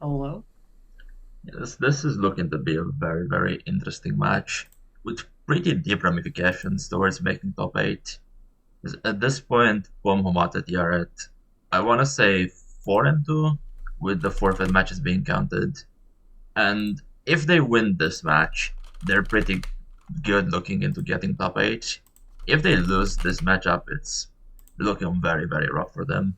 Hello? This is looking to be a very, very interesting match with pretty deep ramifications towards making top 8. 'Cause at this point, Bom Homatati are at, I want to say, 4 and 2, with the forfeit matches being counted. And if they win this match, they're pretty good looking into getting top 8. If they lose this matchup, it's looking very, very rough for them.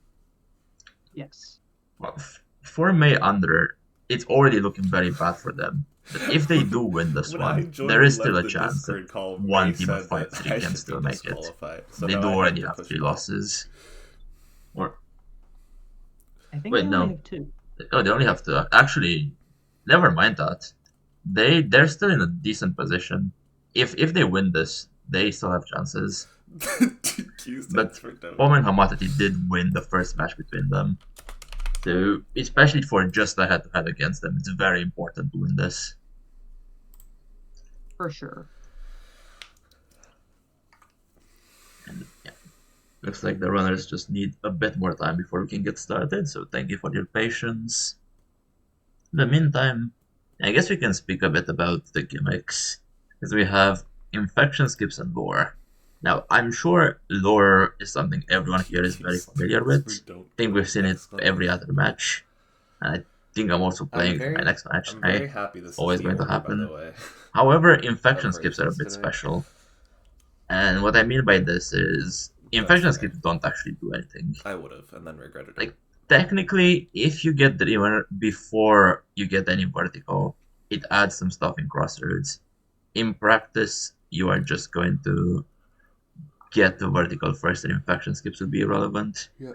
Yes. Well, for May under, it's already looking very bad for them. But if they do win this When I one, there joined and is still left a the chance that Discord call, May one team of said five that three I can should be still make it. disqualified. So They now do I have already to have push 3 May. losses. Or I think they wait, only no. have two. Oh, they only have to. Actually, never mind that. They're still in a decent position. If they win this, they still have chances. Q stands But for don't. Pom and Hamatati did win the first match between them. So, especially for just a head-to-head against them, it's very important to win this. For sure. And yeah, looks like the runners just need a bit more time before we can get started, so thank you for your patience. In the meantime, I guess we can speak a bit about the gimmicks, because we have infection skips and lore. Now, I'm sure lore is something everyone here is Q very familiar stands with. for I don't think put we've an seen it every exclamation. other match. And I think I'm also playing it in my next match I'm tonight. very happy It's this is always the going to order, by the happen. way, However, infection of skips are a races bit tonight. special. And what I mean by this is That's infection fair. skips don't actually do anything. I would have, and then regretted it. Like, technically, if you get Dreamer before you get any vertical, it adds some stuff in crossroads. In practice, you are just going to get the vertical first, and infection skips will be irrelevant. Yeah.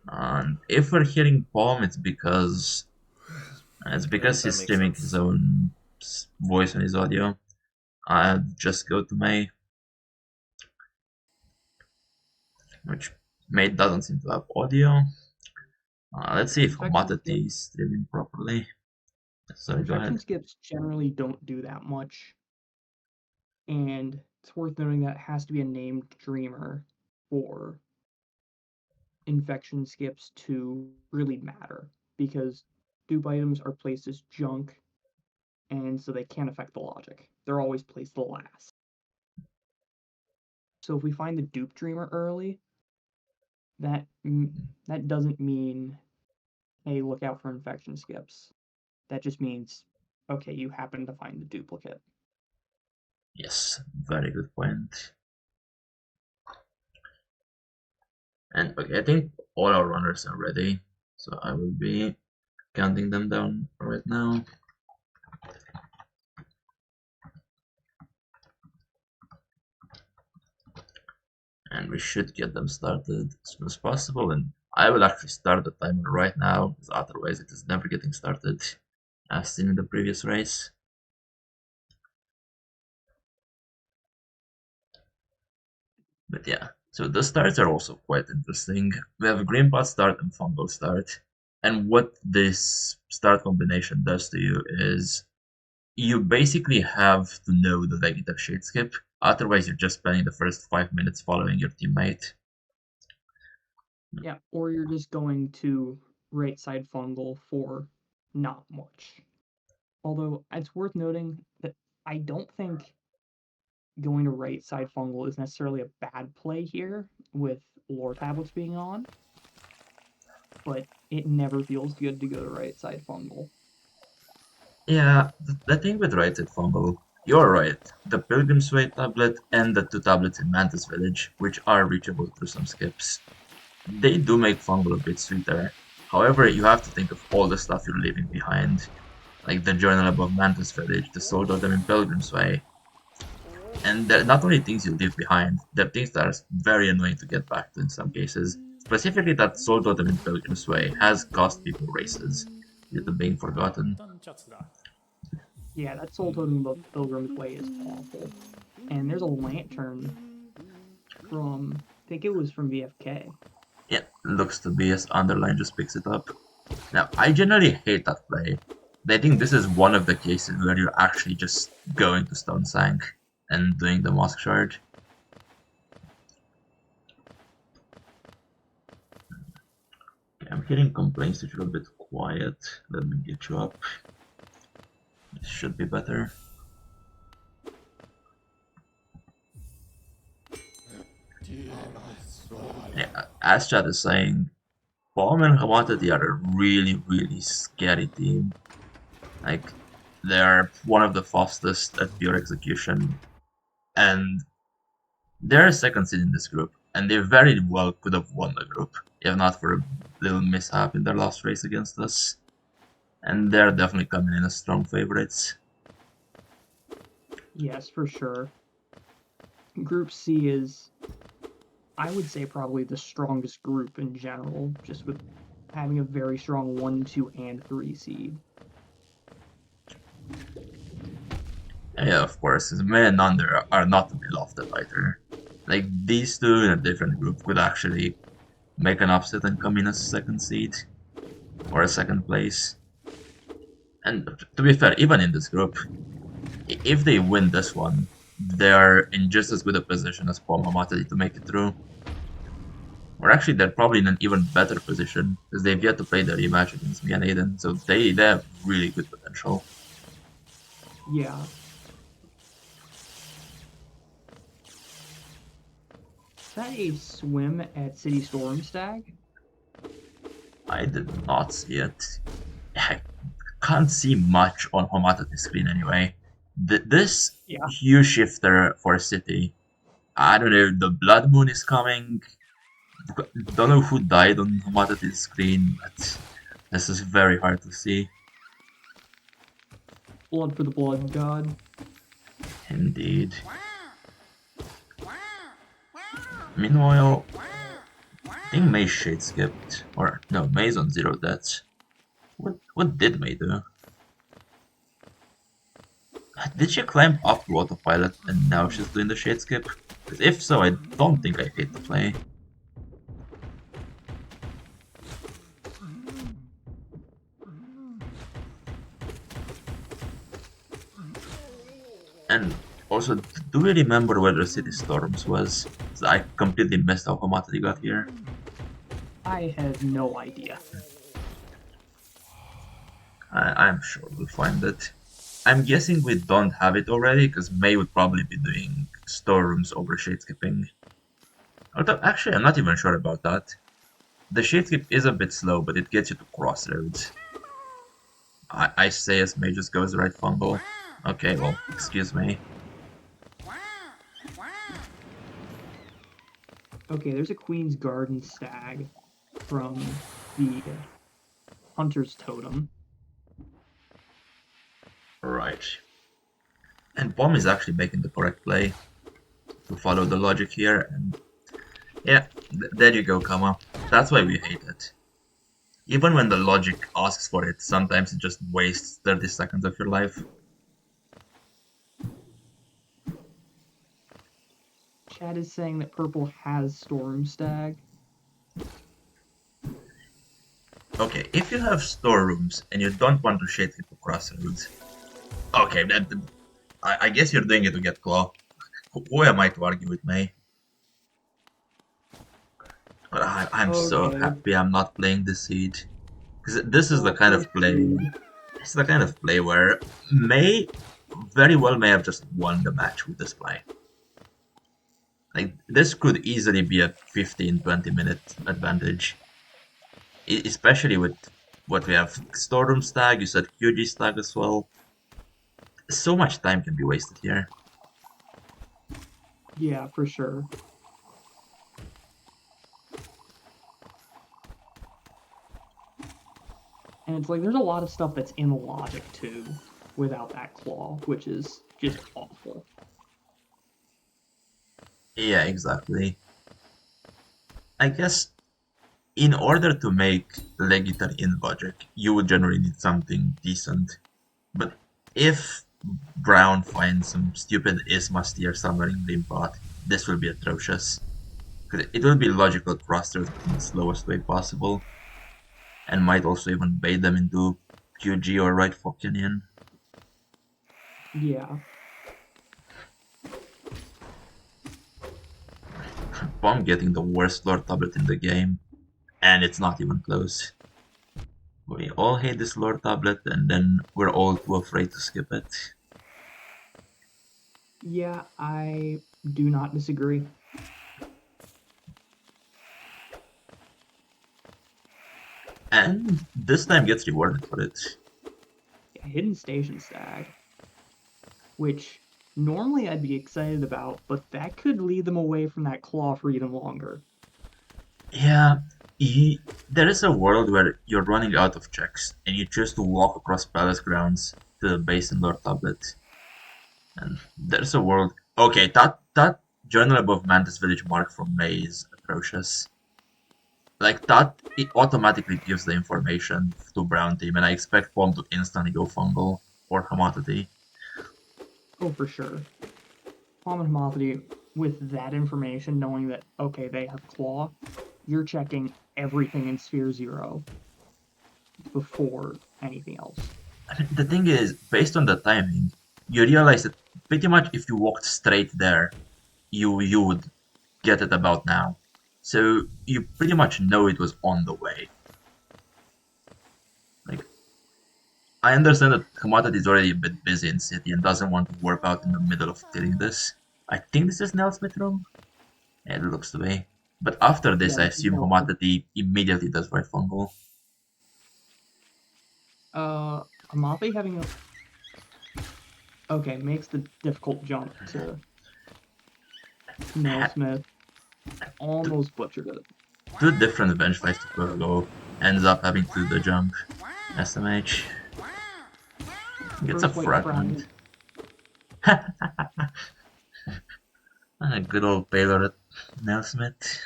And if we're hitting Palm, it's because That he's makes streaming his sense. own voice on his audio. I'll just go to May, which May doesn't seem to have audio. Let's see if Infection Homatati is skips. streaming properly. Sorry, go Infection ahead. skips generally don't do that much, and it's worth noting that it has to be a named dreamer for infection skips to really matter, because dupe items are placed as junk, and so they can't affect the logic. They're always placed last. So if we find the dupe dreamer early, that that doesn't mean, hey, look out for infection skips. That just means, okay, you happen to find the duplicate. Yes, very good point. And okay, I think all our runners are ready, so I will be counting them down right now. And we should get them started as soon as possible. And I will actually start the timer right now, because otherwise it is never getting started, as seen in the previous race. But yeah, so the starts are also quite interesting. We have a green pot start and fungal start. And what this start combination does to you is you basically have to know the negative shade skip. Otherwise, you're just spending the first 5 minutes following your teammate. Yeah, or you're just going to right side fungal for not much. Although it's worth noting that I don't think going to right side fungal is necessarily a bad play here with lore tablets being on, but it never feels good to go to right side fungal. Yeah, the thing with right side fungal, you're right. The Pilgrim's Way tablet and the two tablets in Mantis Village, which are reachable through some skips, they do make fungal a bit sweeter. However, you have to think of all the stuff you're leaving behind, like the journal above Mantis Village, the Soul Totem in Pilgrim's Way. And they're not only things you leave behind, they're things that are very annoying to get back to in some cases. Specifically, that Soul Totem in Pilgrim's Way has cost people races due to being forgotten. Yeah, that Soul Totem above Pilgrim's Way is awful. And there's a lantern from, I think it was from VFK. Yeah, looks to be as Underline just picks it up. Now, I generally hate that play. But I think this is one of the cases where you're actually just going to Stone Sank and doing the Mosk Shard. Okay, I'm hearing complaints that you're a bit quiet. Let me get you up. This should be better. Yeah, as chat is saying, Bomb and Hamata, they are a really scary team. Like, they're one of the fastest at pure execution, and they're second seed in this group, and they very well could have won the group, if not for a little mishap in their last race against us. And they're definitely coming in as strong favorites. Yes, for sure. Group C is, I would say, probably the strongest group in general, just with having a very strong 1, 2, and 3 seed. Yeah, of course, May and Under are not to be laughed at either. Like, these two in a different group could actually make an upset and come in as second seed, or a second place. And to be fair, even in this group, if they win this one, they're in just as good a position as Paul Mamatadi to make it through. Or actually, they're probably in an even better position, because they've yet to play the rematch against me and Aiden, so they have really good potential. Yeah. Is that a swim at City Stormstag? I did not see it. I can't see much on Homatati's screen anyway. This Yeah. huge shifter for City, I don't know, the Blood Moon is coming. Don't know who died on Homatati's screen, but this is very hard to see. Blood for the Blood God. Indeed. Meanwhile, I think May shade skipped. Or, no, May's on 0 deaths. What did May do? Did she climb up to autopilot and now she's doing the shade skip? Because if so, I don't think I hate the play. And also, do we remember where the City Storms was? I completely missed how Hamatari got here. I have no idea. I'm sure we'll find it. I'm guessing we don't have it already, because May would probably be doing storerooms over shade skipping. Although, actually, I'm not even sure about that. The shade skip is a bit slow, but it gets you to crossroads. I say as May just goes right fumble. Okay, well, excuse me. Okay, there's a Queen's Garden stag from the Hunter's Totem. Right. And Bomb is actually making the correct play to follow the logic here, and yeah, there you go, Kama. That's why we hate it. Even when the logic asks for it, sometimes it just wastes 30 seconds of your life. Chad is saying that purple has Stormstag. Okay, if you have storerooms and you don't want to shade people crossroads, okay, I guess you're doing it to get claw. Who am I to argue with May? But I'm so Okay. happy I'm not playing this seed. Because this is the kind of play. It's the kind of play where May very well may have just won the match with this play. Like, this could easily be a 15-20 minute advantage. Especially with what we have. Storeroom stag, you said QG stag as well. So much time can be wasted here. Yeah, for sure. And it's like there's a lot of stuff that's in logic too, without that claw, which is just awful. Yeah, exactly. I guess in order to make Legitar in budget, you would generally need something decent. But if Brown finds some stupid Isma steer somewhere in Limpot, this will be atrocious. Because it will be logical thrusters in the slowest way possible, and might also even bait them into QG or right Fokunian. Yeah. Bomb getting the worst Lord tablet in the game, and it's not even close. We all hate this lore tablet, and then we're all too afraid to skip it. Yeah, I do not disagree. And this time gets rewarded for it. Yeah, hidden station stag, which normally I'd be excited about, but that could lead them away from that claw for even longer. Yeah, there is a world where you're running out of checks, and you choose to walk across palace grounds to the base in Lord Tablet. And there's a world. Okay, that journal above Mantis Village mark from May is atrocious. Like that, it automatically gives the information to Brown Team, and I expect Palm to instantly go fungal or Hamatati. Oh, for sure. Palm and Homophily, with that information, knowing that, okay, they have claw, you're checking everything in Sphere 0 before anything else. I mean, the thing is, based on the timing, you realize that pretty much if you walked straight there, you would get it about now. So you pretty much know it was on the way. Like, I understand that Hamatati is already a bit busy in city and doesn't want to warp out in the middle of killing this. I think this is Nelsmith room. Yeah, it looks to be. But after this, Yeah, I this is assume Nelson. Hamatati immediately does right fungal. Homophily having a... Okay, makes the difficult jump to Nailsmith. Almost butchered it. Two different bench fights to go, ends up having to do the jump. SMH. Gets a First white fragment. fragment. A good old payload at Nelsmith.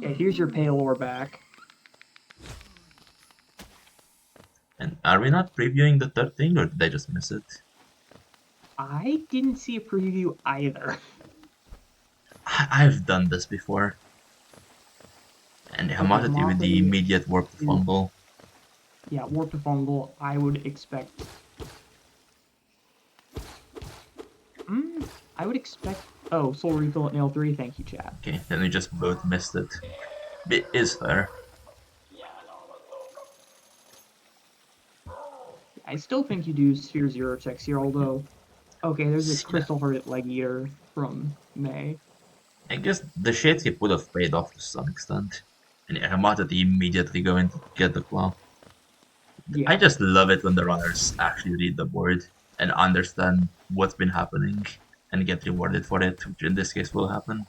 Yeah, here's your Paylor back. And are we not previewing the third thing, or did I just miss it? I didn't see a preview either. I've done this before. And the Okay, Hamatati with the Homophily immediate warp to is... fungal. Yeah, warp to fungal, I would expect... I would expect... Oh, Soul Refill at Nail 3, thank you, chat. Okay, then we just both missed it. It is fair. I still think you do Sphere 0 checks here, although... Okay, there's a Yeah, Crystal Hearted Leg Eater from May. I guess the Shadescape would have paid off to some extent. And Hamatati immediately going to get the claw. I Yeah. just love it when the runners actually read the board and understand what's been happening and get rewarded for it, which in this case will happen.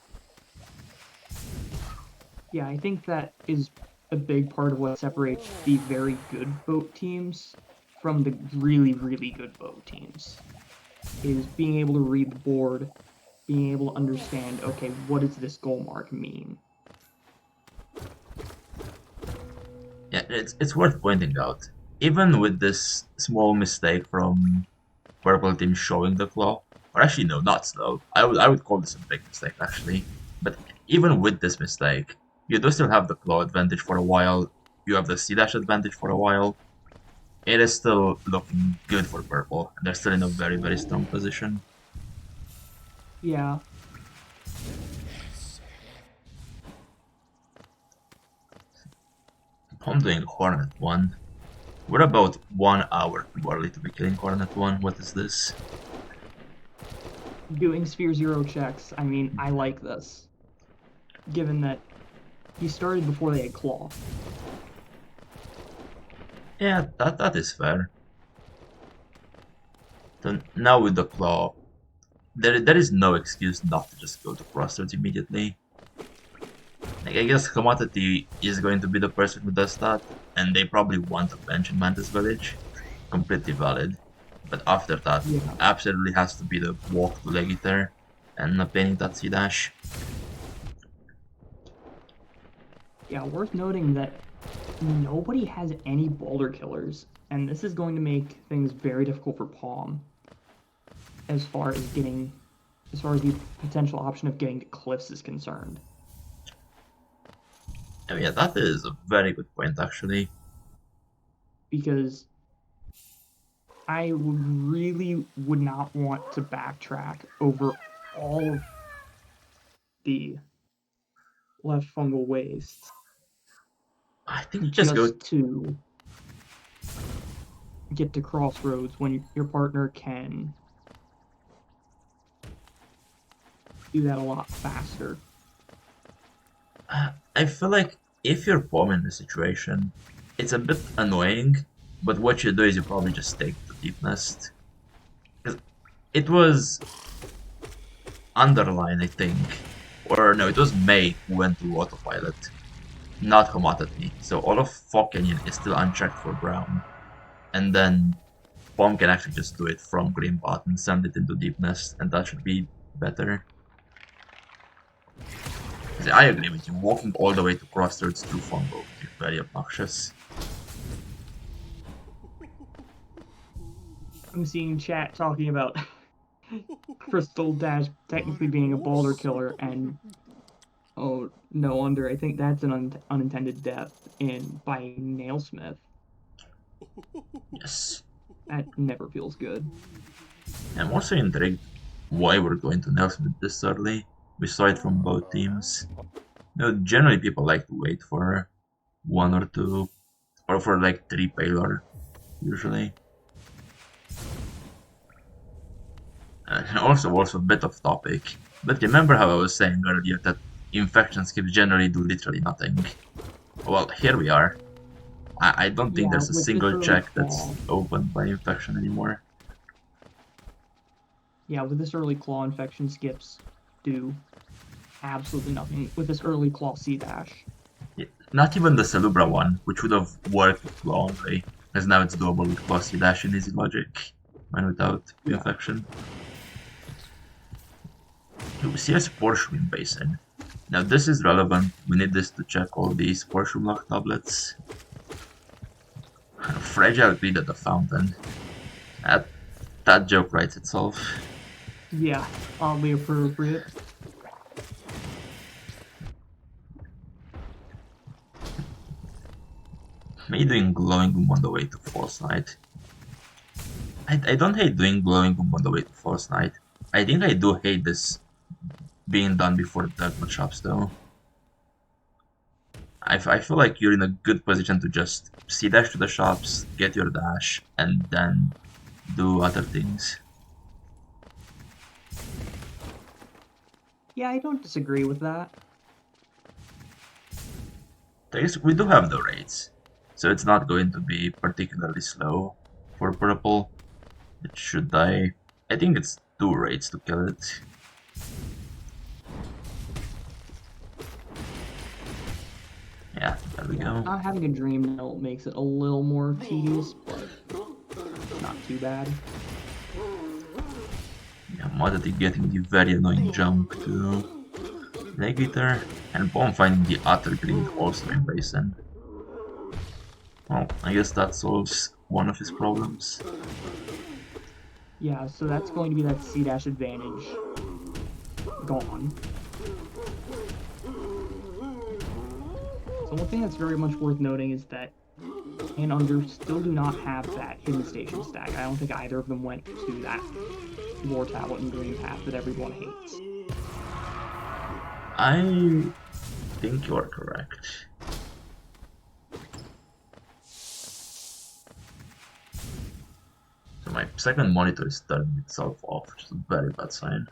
Yeah, I think that is a big part of what separates the very good boat teams from the really, really good boat teams. Is being able to read the board, being able to understand, okay, what does this goal mark mean? Yeah, it's worth pointing out. Even with this small mistake from Purple Team showing the claw, or actually no, not slow. I would call this a big mistake actually. But even with this mistake, you do still have the claw advantage for a while. You have the C dash advantage for a while. It is still looking good for Purple, and they're still in a very, very strong position. Yeah. I'm doing Hornet 1. We're about 1 hour too early to be killing Hornet 1. What is this? Doing Sphere 0 checks, I mean, I like this. Given that he started before they had claw. Yeah, that is fair. So now with the claw, there is no excuse not to just go to crossroads immediately. Like, I guess Commodity is going to be the person who does that, and they probably want a bench in Mantis Village. Completely valid. But after that, Yeah. absolutely has to be the walk to Legiter and obtaining that C dash. Yeah, worth noting that nobody has any boulder killers, and this is going to make things very difficult for Palm as far as the potential option of getting to cliffs is concerned. Oh yeah, that is a very good point actually. Because I really would not want to backtrack over all of the left fungal waste I think just go. to get to crossroads when your partner can do that a lot faster. I feel like if you're Pom in the situation, it's a bit annoying, but what you do is you probably just take the deep nest. 'Cause it was Underline, I think, or no, it was May who went to autopilot, not Komatati. So all of Fokenian is still unchecked for brown, and then Pom can actually just do it from green bot and send it into deep nest, and that should be better. I agree with you, walking all the way to crossroads through Fongo is very obnoxious. I'm seeing chat talking about Crystal Dash technically being a boulder killer, and oh, no wonder. I think that's an unintended death by Nailsmith. Yes. That never feels good. I'm also intrigued why we're going to Nailsmith this early. We saw it from both teams. Generally people like to wait for 1 or 2, or for like 3 payload, usually. And also a bit off topic, but remember how I was saying earlier that infection skips generally do literally nothing? Well, here we are. I don't think there's a single check that's opened by infection anymore. Yeah, with this early claw, infection skips do absolutely nothing with this early claw C-dash. Yeah, not even the Celubra one, which would have worked with claw only, as now it's doable with claw C-dash and easy logic, and without infection. We see a Sporschuim basin. Now this is relevant, we need this to check all these Sporschuim lock tablets. Fragile Greed at the fountain. That joke writes itself. Yeah, oddly appropriate. Me doing glowing boom on the way to False Knight. I don't hate doing glowing boom on the way to False Knight. I think I do hate this being done before the Dark shops though. I feel like you're in a good position to just C-dash to the shops, get your dash, and then do other things. Yeah, I don't disagree with that. We do have the raids, so it's not going to be particularly slow for purple. It should die. I think it's 2 raids to kill it. Yeah, there we go. Not having a dream note makes it a little more tedious, but not too bad. Yeah, Modity getting the very annoying jump to Negator, and Bomb finding the utter greed also in basin. Well, I guess that solves one of his problems. Yeah, so that's going to be that C-dash advantage gone. So one thing that's very much worth noting is that and Under still do not have that hidden station stack. I don't think either of them went to that War Tablet and Green Path that everyone hates. I think you are correct. So my second monitor is turning itself off, which is a very bad sign.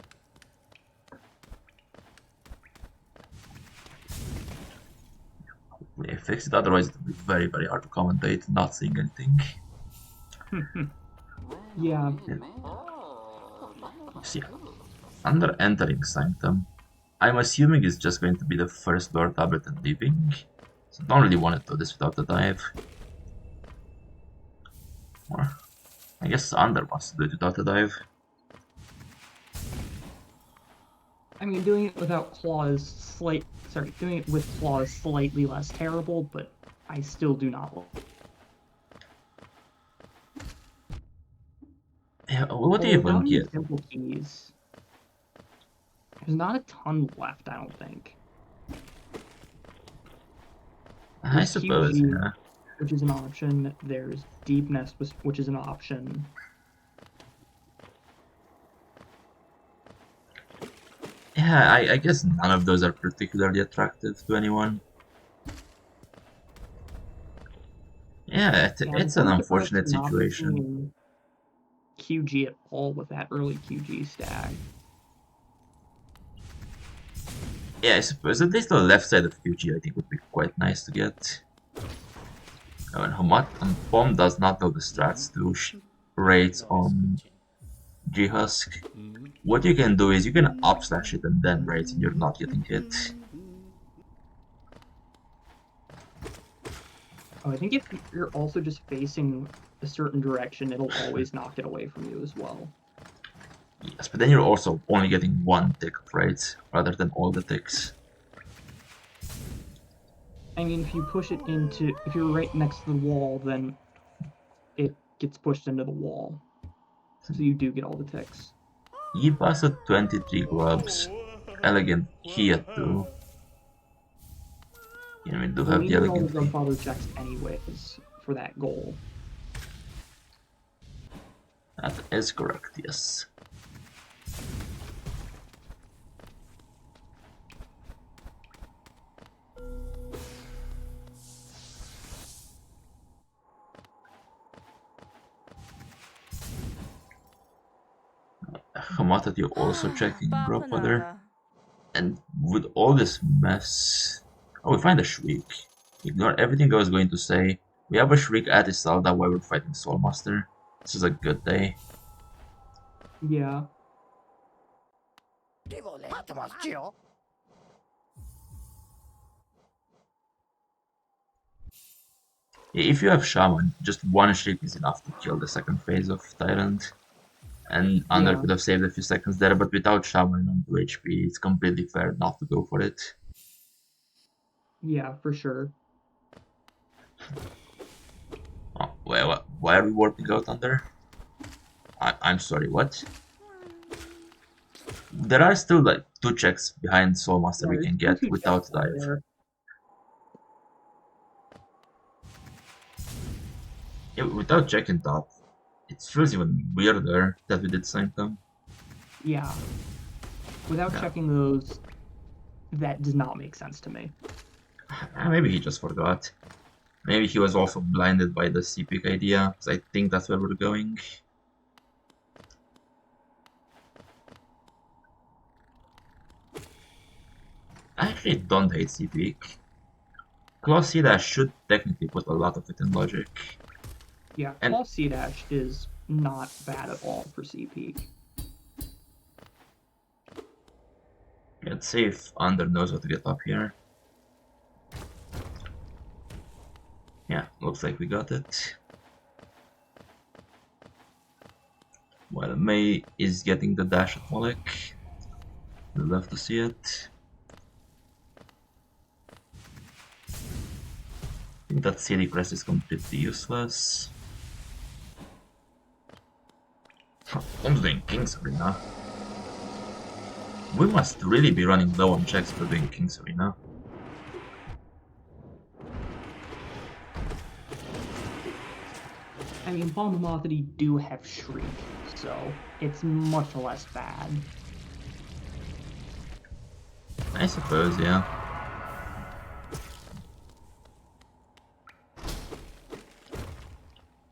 Hopefully I fix it, otherwise it will be very, very hard to commentate not seeing anything. Yeah. See, Under entering Sanctum, I'm assuming it's just going to be the first door tablet and leaving. So don't really want to do this without a dive. Or I guess Under wants to do it without a dive. I mean, doing it without claw is doing it with claw is slightly less terrible, but I still do not like. Yeah, what do you even get? Simple keys. There's not a ton left, I don't think. I suppose, QG, yeah. which is an option. There's Deep Nest, which is an option. Yeah, I guess none of those are particularly attractive to anyone. Yeah, Yeah, I'm it's an really surprised unfortunate to not be situation. seeing QG at all with that early QG stag. Yeah, I suppose at least the left side of QG I think would be quite nice to get. Oh, and Hamat and Bomb does not know the strats to raids on G-Husk. What you can do is you can up slash it and then raid and you're not getting hit. Oh, I think if you're also just facing a certain direction, it'll always knock it away from you as well. Yes, but then you're also only getting one tick of raids rather than all the ticks. I mean, if you push it into, if you're right next to the wall, then it gets pushed into the wall. So you do get all the ticks. He passed at 23 gloves. Elegant, he at 2. You know, we do Well, have we the need all the elegant key. grandfather checks anyways for that goal. That is correct, yes. Hamata, you also checking grandfather. And with all this mess... Oh, we find a Shriek. Ignore everything I was going to say. We have a Shriek at Isalda while we're fighting Soulmaster. This is a good day. Yeah. If you have Shaman, just one Shriek is enough to kill the second phase of Tyrant. And Under Yeah. could have saved a few seconds there, but without Shaman on 2 HP, it's completely fair not to go for it. Yeah, for sure. Oh, well, why are we warping out Under? I'm sorry, what? There are still like 2 checks behind Soulmaster Yeah, we there's can still get 2 without checks left dive. there. Yeah, without checking top, it feels even weirder that we did Sanctum. Yeah. Without checking those, that does not make sense to me. Maybe he just forgot. Maybe he was also blinded by the C-pick idea, because I think that's where we're going. I actually don't hate C-pick. Claw C-Dash should technically put a lot of it in logic. Yeah, And Claw C-Dash is not bad at all for CP. let's see if Under knows how to get up here. Yeah, looks like we got it. While May is getting the dash at Molek. We'd love to see it. I think that CD crest is completely useless. I'm doing King's Arena. We must really be running low on checks for doing King's Arena. I mean, Bombamothity do have Shriek, so it's much less bad. I suppose, yeah.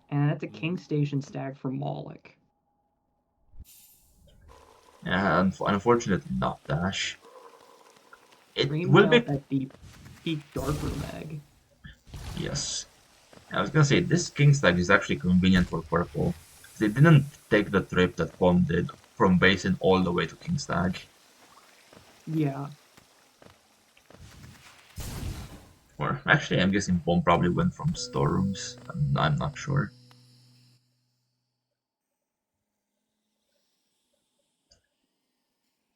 And that's a King Station stack for Moloch. Yeah, unfortunately not dash. It Dream will Mail be... at the peak Darkroom Egg. Yes. I was gonna say, this King stack is actually convenient for purple. They didn't take the trip that Pom did from Basin all the way to King Stag. Yeah. Or actually, I'm guessing Pom probably went from storerooms. I'm not sure.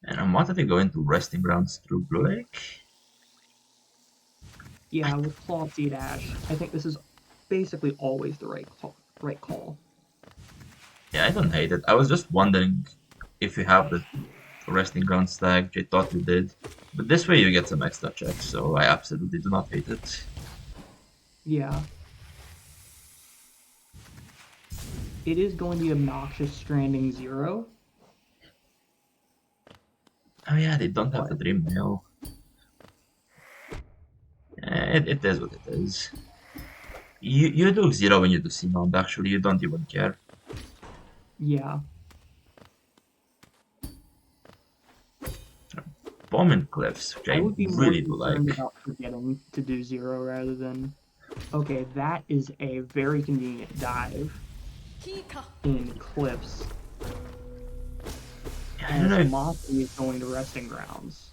And I'm wanted to go into resting grounds through Blue Lake. Yeah, with Claw C-Dash, I think this is basically always the right call. Yeah, I don't hate it. I was just wondering if you have the resting ground stag. I thought you did. But this way you get some extra checks, so I absolutely do not hate it. Yeah. It is going to be obnoxious Stranding 0. Oh yeah, they don't have the Dream Mail. It is what it is. You do 0 when you do C-Mount, actually, you don't even care. Yeah. Bomb and Cliffs, which I I would be more really do concerned like. about forgetting to do 0 rather than... Okay, that is a very convenient dive in Cliffs, I don't as know if... Mossy is going to Resting Grounds.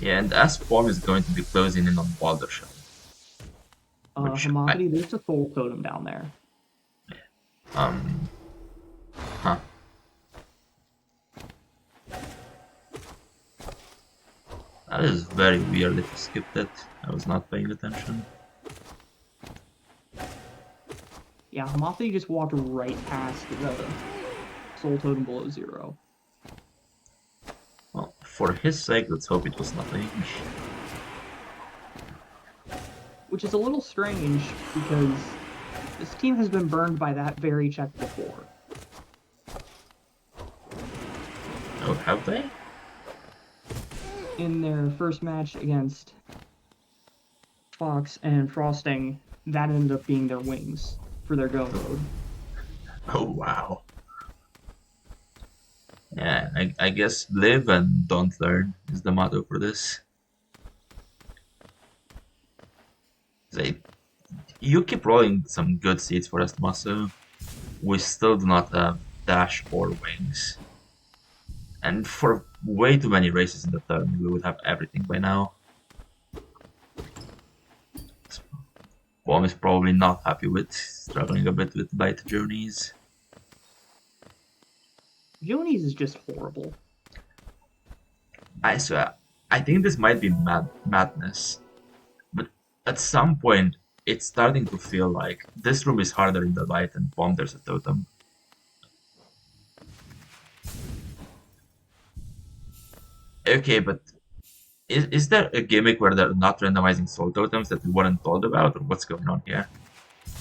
Yeah, and as Bomb is going to be closing in on Boulder Shell, which Hermopody, there's a Soul Totem down there. Huh. That is very weird if you skipped it. I was not paying attention. Yeah, Hermopody just walked right past the Soul Totem below 0. Well, for his sake, let's hope it was nothing. Which is a little strange, because this team has been burned by that very check before. Oh, have they? In their first match against Fox and Frosting, that ended up being their wings for their go mode. Oh, wow. Yeah, I guess live and don't learn is the motto for this. You keep rolling some good seeds for us, Tommaso. We still do not have dash or wings. And for way too many races in the turn, we would have everything by now. Bomb is probably not happy with struggling a bit with light journeys. Jonies is just horrible. I swear, I think this might be madness, but at some point, it's starting to feel like this room is harder in the light and Bomb there's a totem. Okay, but is there a gimmick where they're not randomizing soul totems that we weren't told about, or what's going on here?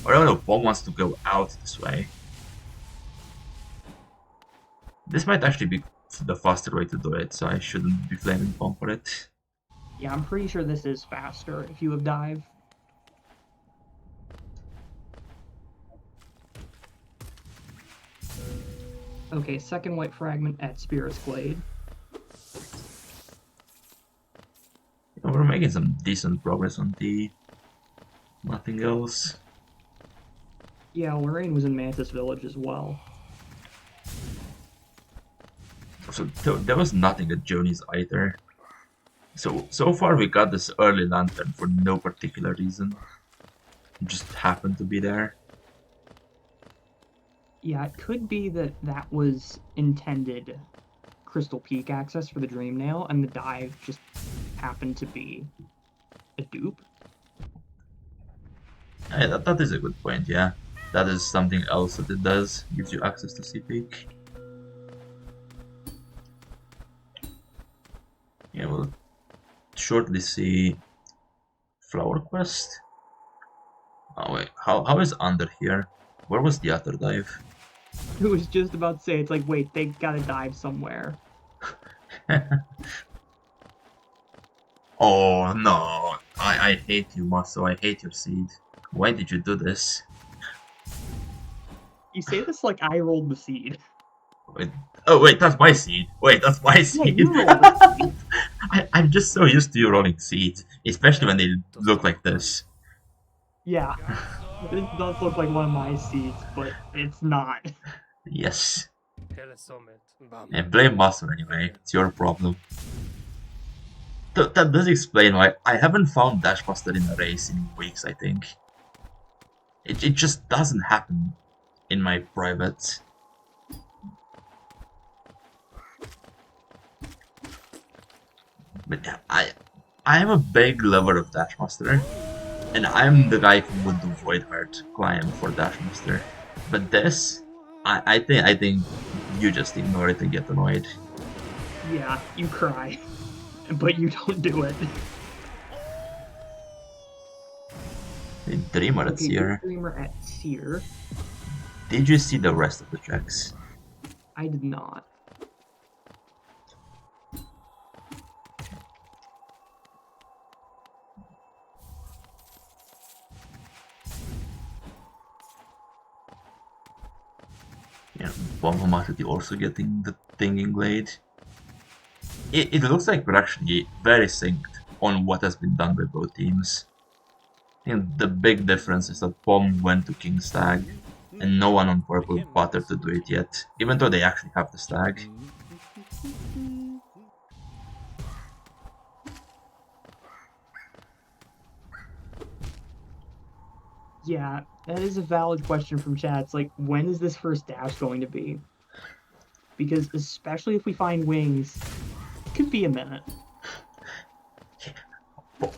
Or I don't know, Bomb wants to go out this way. This might actually be the faster way to do it, so I shouldn't be blaming Bomb for it. Yeah, I'm pretty sure this is faster if you have dive. Okay, second white fragment at Spirit's Glade. We're making some decent progress on D. Nothing else. Yeah, Lorraine was in Mantis Village as well. So there was nothing at Joni's either. So far we got this early lantern for no particular reason. It just happened to be there. Yeah, it could be that that was intended Crystal Peak access for the Dream Nail, and the dive just happened to be a dupe. Hey, that is a good point, yeah. That is something else that it does. Gives you access to C-Peak. Yeah, we'll shortly see Flower Quest. Oh wait, how is under here? Where was the other dive? It was just about to say, it's like, wait, they gotta dive somewhere. Oh no, I hate you, Maso. I hate your seed. Why did you do this? You say this like I rolled the seed. Wait, oh wait, that's my seed. Wait, that's my Yeah, seed. you rolled the seed. I'm just so used to you rolling seeds, especially when they look like this. Yeah, this does look like one of my seeds, but it's not. Yes. And blame Master anyway. It's your problem. That does explain why I haven't found Dashbuster in a race in weeks, I think. It just doesn't happen in my private. But yeah, I'm a big lover of Dashmaster, and I'm the guy who would do Void Heart climb for Dashmaster. But this, I think you just ignore it and get annoyed. Yeah, you cry, but you don't do it. Dreamer at Okay, Seer. Dreamer at Seer. Did you see the rest of the checks? I did not. Bombomatic also getting the Thinking Blade. It looks like we're actually very synced on what has been done by both teams. I think the big difference is that Bomb went to King Stag, and no one on purple bothered to do it yet, even though they actually have the Stag. Yeah, that is a valid question from chat. It's like, when is this first dash going to be? Because especially if we find wings, it could be a minute.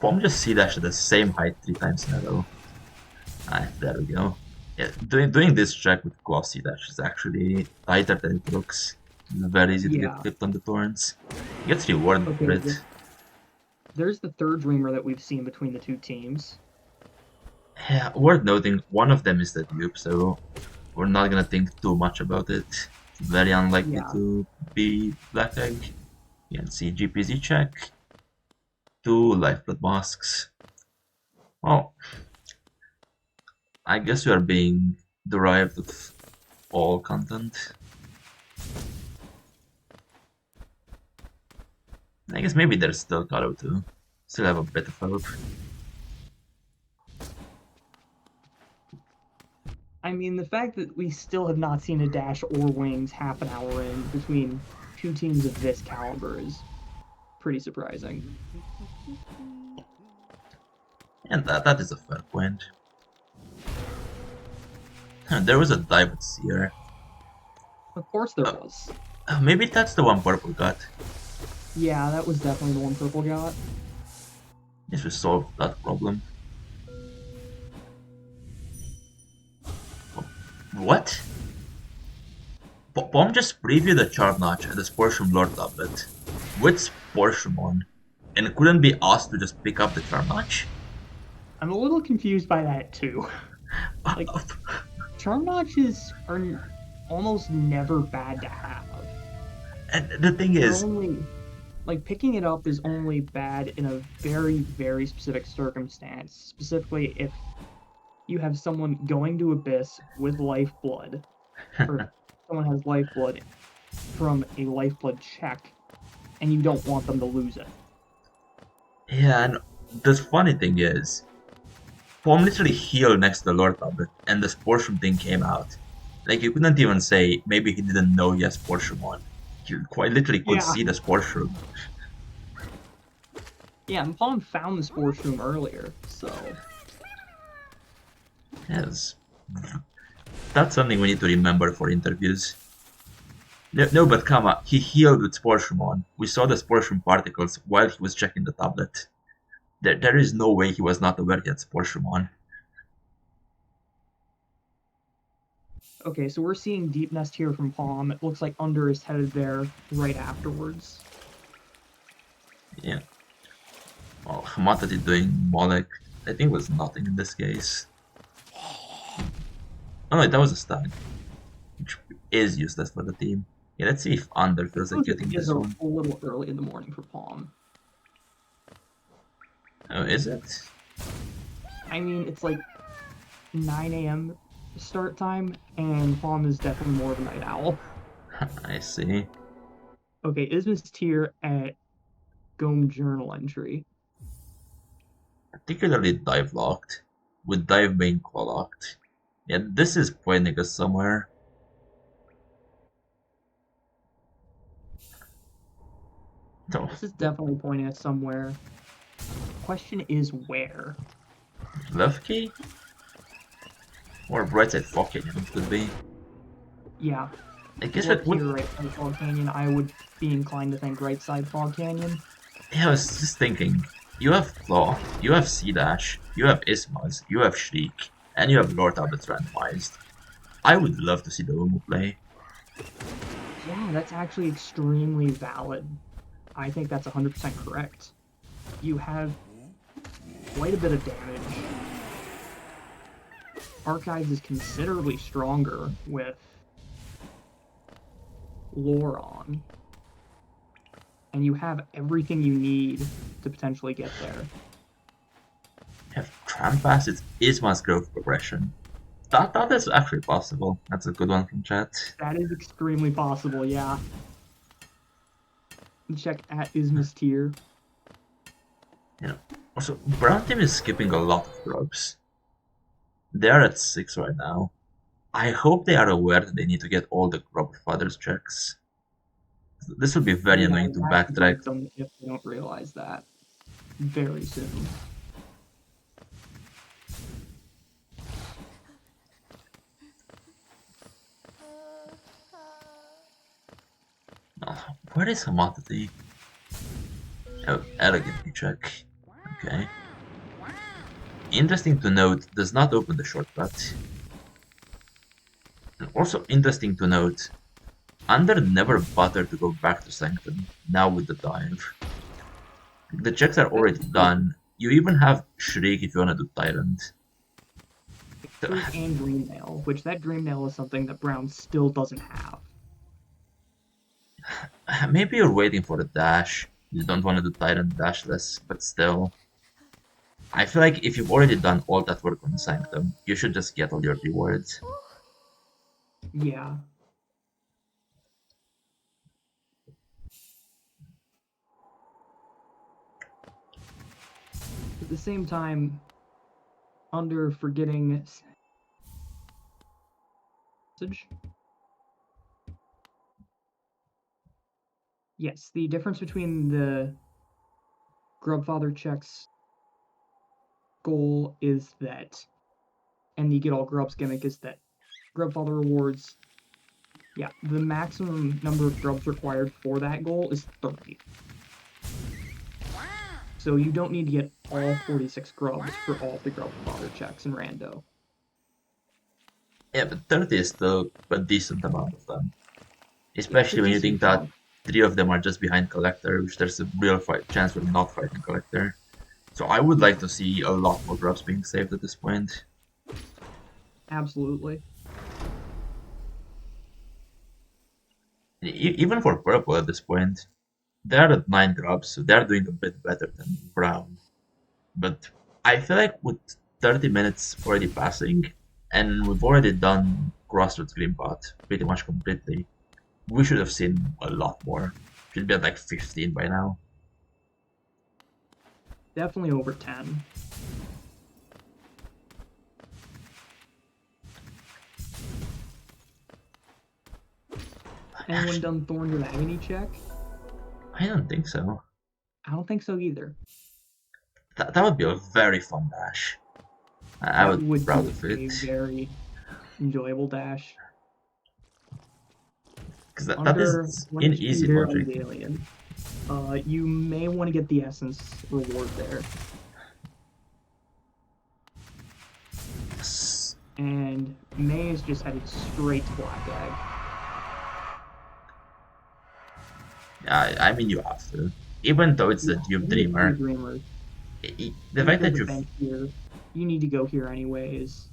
Bomb just C-dashed at the same height 3 times in a row. There we go. Yeah, doing this check with Claw C-dash is actually tighter than it looks. It's very easy to get Yeah. clipped on the torrents. He gets rewarded for Okay, it. there's the third dreamer that we've seen between the two teams. Yeah, worth noting, one of them is the dupe, so we're not gonna think too much about it. It's very unlikely Yeah. to be Black Egg. You can see GPZ check. 2 Lifeblood Masks. Well, I guess we are being derived of all content. I guess maybe there's still Karo too. Still have a bit of hope. I mean, the fact that we still have not seen a dash or wings half an hour in between two teams of this caliber is pretty surprising. And that is a fair point. There was a dive with Seer. Of course there was. Maybe that's the one Purple got. Yeah, that was definitely the one Purple got. This will solve that problem. What? Bomb just previewed the Charm Notch and the Sportium Lore tablet with Sportiumon and couldn't be asked to just pick up the Charm Notch? I'm a little confused by that too. Like, Charm Notches are almost never bad to have. And the thing is, like, picking it up is only bad in a very, very specific circumstance. Specifically, if you have someone going to Abyss with Lifeblood, or someone has Lifeblood from a Lifeblood check, and you don't want them to lose it. yeah, and the funny thing is, Pom literally healed next to the Lore tablet, and the Sportium thing came out. Like, you couldn't even say maybe he didn't know he has Sportiumon. You quite literally could see the Sportium. Yeah, and Pom found the Sportium earlier, so... Yes. That's something we need to remember for interviews. No, but come on, he healed with Sportiumon. We saw the Sportium particles while he was checking the tablet. There is no way he was not aware he had Sportiumon. Okay, so we're seeing Deep Nest here from Palm. It looks like Under is headed there right afterwards. Yeah. Well, Hamatati doing Molek, I think was nothing in this case. Oh no, that was a stag, which is useless for the team. Yeah, let's see if Under feels like getting this one. A little early in the morning for Palm. Oh, is it? I mean, it's like 9 a.m. start time, and Palm is definitely more of a night owl. I see. Okay, Ismus tier at Gome journal entry. Particularly dive locked, with dive being claw locked. Yeah, this is pointing us somewhere. No. This is definitely pointing us somewhere. Question is where? Left key? Or right side fog canyon could be. Yeah. I guess What it would. tier right side Fog Canyon? I would be inclined to think right side Fog Canyon. Yeah, I was just thinking. You have Claw, you have Sea Dash, you have Ismas, you have Shriek, and you have Lore Tablets randomized. I would love to see the Umu play. Yeah, that's actually extremely valid. I think that's 100% correct. You have quite a bit of damage. Archives is considerably stronger with Lore on. And you have everything you need to potentially get there. You have Trampas, it's Isma's growth progression. That is actually possible. That's a good one from chat. That is extremely possible, yeah. Check at Ismistier. You know. Also, brown team is skipping a lot of grubs. They are at 6 right now. I hope they are aware that they need to get all the grub fathers checks. This will be very Yeah, annoying to that could backtrack. hurt them if they don't realize that very soon. Oh, where is Hamatati? Oh, elegantly check. Okay. Interesting to note, does not open the shortcut. And also interesting to note, Under never bothered to go back to Sanctum, now with the dive. The checks are already done. You even have Shriek if you wanna do Tyrant. Shriek and Dream Nail, which that Dream Nail is something that Brown still doesn't have. Maybe you're waiting for the dash. You don't want to do Tyrant dashless, but still. I feel like if you've already done all that work on Sanctum, you should just get all your rewards. Yeah. At the same time, Under forgetting message. Yes, the difference between the Grubfather checks goal is that, and the Get All Grubs gimmick is that Grubfather rewards, yeah, the maximum number of grubs required for that goal is 30. So you don't need to get all 46 grubs for all the Grubfather checks in Rando. Yeah, but 30 is still a decent amount of them. It's Especially a when you decent think that chunk. 3 of them are just behind Collector, which there's a real chance we're not fighting Collector. So I would like to see a lot more grubs being saved at this point. Absolutely. Even for purple at this point, they're at 9 grubs, so they're doing a bit better than brown. But I feel like with 30 minutes already passing, and we've already done Crossroads Greenpot pretty much completely, we should have seen a lot more. Should be at like 15 by now. Definitely over 10. Anyone Actually, done Thorns of Agony check? I don't think so. I don't think so either. That would be a very fun dash. I That would be would proud be of a it. very enjoyable dash. Because that Under is in 1 easy HP logic. Alien. You may want to get the Essence reward there. And May is just headed straight to Black Egg. I mean, you have to. Even though it's the Dupe Dreamer, Dreamer. the fact that There's a you've. bench here. You need to go here anyways.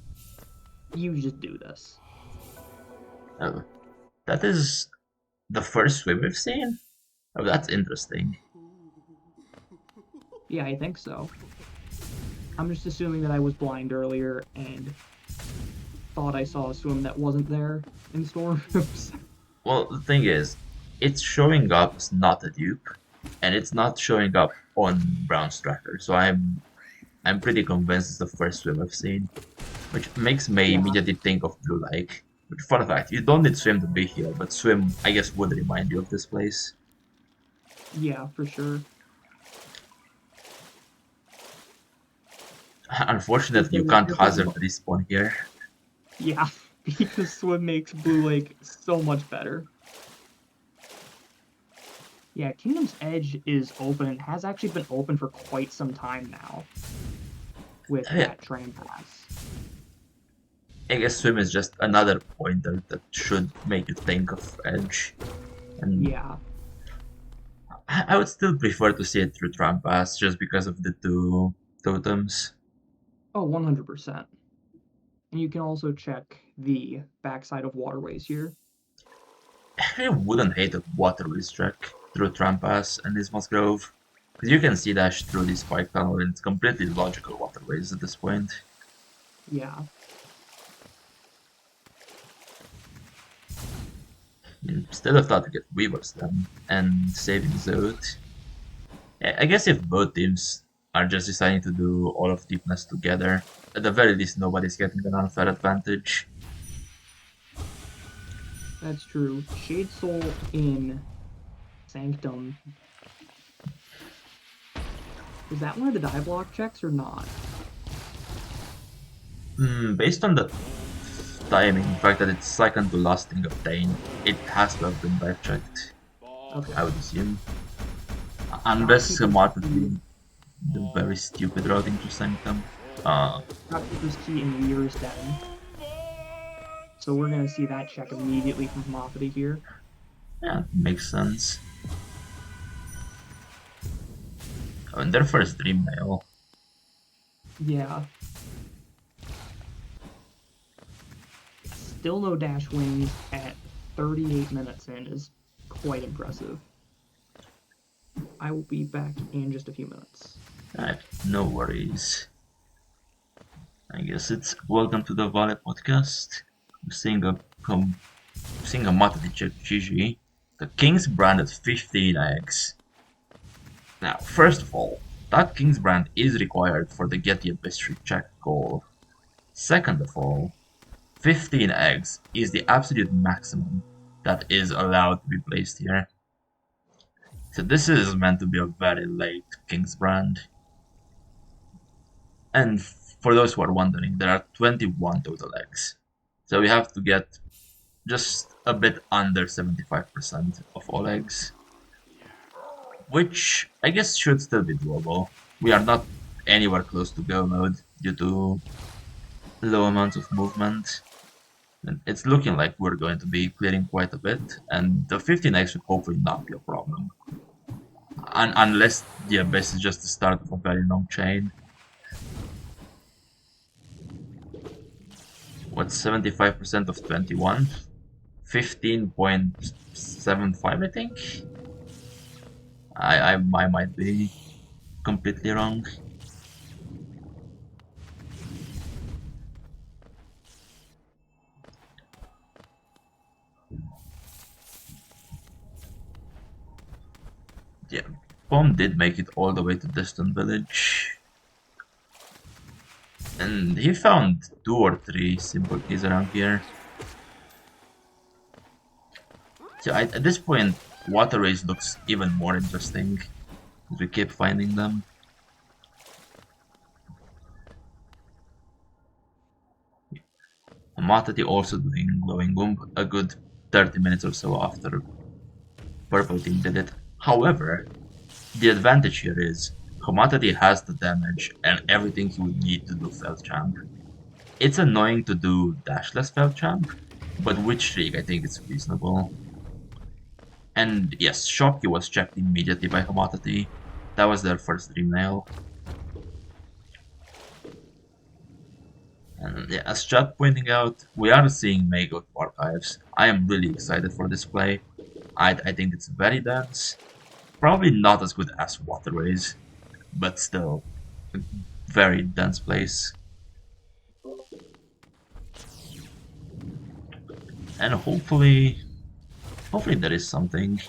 You just do this. Oh, that is the first swim we've seen? Oh, that's interesting. Yeah, I think so. I'm just assuming that I was blind earlier and thought I saw a swim that wasn't there in Storms. Well, the thing is, it's showing up as not a dupe, and it's not showing up on Brown's tracker, so I'm pretty convinced it's the first swim I've seen. Which makes me Yeah. immediately think of Blue Lake. Which, fun fact, you don't need Swim to be here, but Swim, I guess, would remind you of this place. Yeah, for sure. Unfortunately, you can't hazard respawn here. Yeah, because Swim makes Blue Lake so much better. Yeah, Kingdom's Edge is open and has actually been open for quite some time now with that train pass. I guess Swim is just another pointer that should make you think of Edge. And yeah. I would still prefer to see it through Trampas just because of the 2 totems. Oh, 100%. And you can also check the backside of Waterways here. I wouldn't hate a Waterways track through Trampas and Isma's Grove. Because you can see dash through this spike tunnel and it's completely logical Waterways at this point. Yeah. Instead of trying to get Weavers then and saving Zod. I guess if both teams are just deciding to do all of Deepness together, at the very least nobody's getting an unfair advantage. That's true. Shade Soul in Sanctum. Was that one of the die block checks or not? Based on the timing, the fact that it's second to last thing obtained, it has to have been dive checked, Okay. I would assume. Unless Martin the very stupid routing to Sanctum. Shopkeeper's Key in Weir's Den. So we're going to see that check immediately from Homophily here. Yeah, makes sense. I mean, their first Dream Mail. Yeah. Still no dash wings at 38 minutes in is quite impressive. I will be back in just a few minutes. Alright, no worries. I guess it's welcome to the Vale podcast. I'm seeing a Matadi check GG. The King's brand at 15 eggs. Now, first of all, that King's brand is required for the Get the Abyss check goal. Second of all, 15 eggs is the absolute maximum that is allowed to be placed here. So this is meant to be a very late King's brand. And for those who are wondering, there are 21 total eggs. So we have to get just a bit under 75% of all eggs. Which I guess should still be doable. We are not anywhere close to go mode due to low amounts of movement. And it's looking like we're going to be clearing quite a bit, and the 15 eggs should hopefully not be a problem. Unless the Abyss is just the start of a very long chain. What's 75% of 21? 15.75, I think? I might be completely wrong. Yeah, Pom did make it all the way to Distant Village. And he found 2 or 3 simple keys around here. So at this point, Waterways looks even more interesting. We keep finding them. Matati also doing Glowing Womb a good 30 minutes or so after Purple Team did it. However, the advantage here is Hamatati has the damage and everything he would need to do Feldchamp. It's annoying to do dashless Feldchamp, but with Shriek I think it's reasonable. And yes, Shocky was checked immediately by Hamatati. That was their first Dream Nail. And yeah, as chat pointing out, we are seeing May go to Archives. I am really excited for this play. I think it's very dense. Probably not as good as Waterways, but still a very dense place. And hopefully there is something.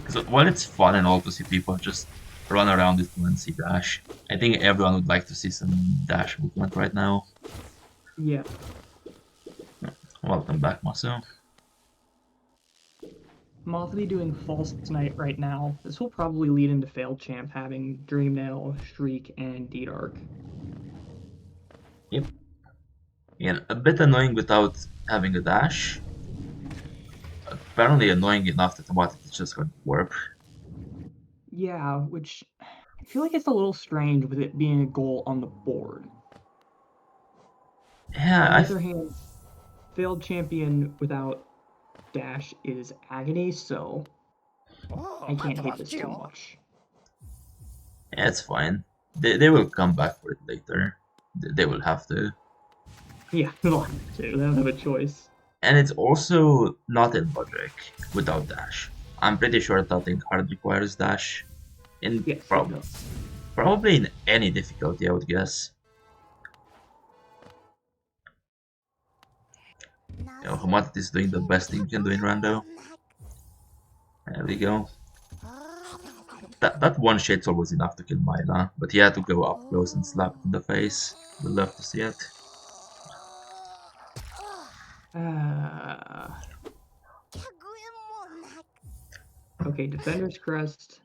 Because while it's fun and all to see people just run around with fluency dash, I think everyone would like to see some dash movement right now. Yeah. Welcome back, Maso. Mothly doing False Tonight right now. This will probably lead into Failed Champ having Dreamnail, Shriek, and D-Dark. Yep. Yeah, a bit annoying without having a dash. Apparently annoying enough that what it's just going to work. Yeah, which I feel like it's a little strange with it being a goal on the board. Yeah, On the other hand, Failed Champion without dash is agony, so I can't hate this too much. Yeah, it's fine. They will come back for it later. They will have to. Yeah, they'll have to. They don't have a choice. And it's also not in Bodrick without dash. I'm pretty sure Tilting Hard requires dash. In Yes, probably in any difficulty, I would guess. You know, Hamat is doing the best thing you can do in Rando. There we go. That one shad's always enough to kill Myla, but he had to go up close and slap it in the face. Would love to see it. Okay, Defender's Crest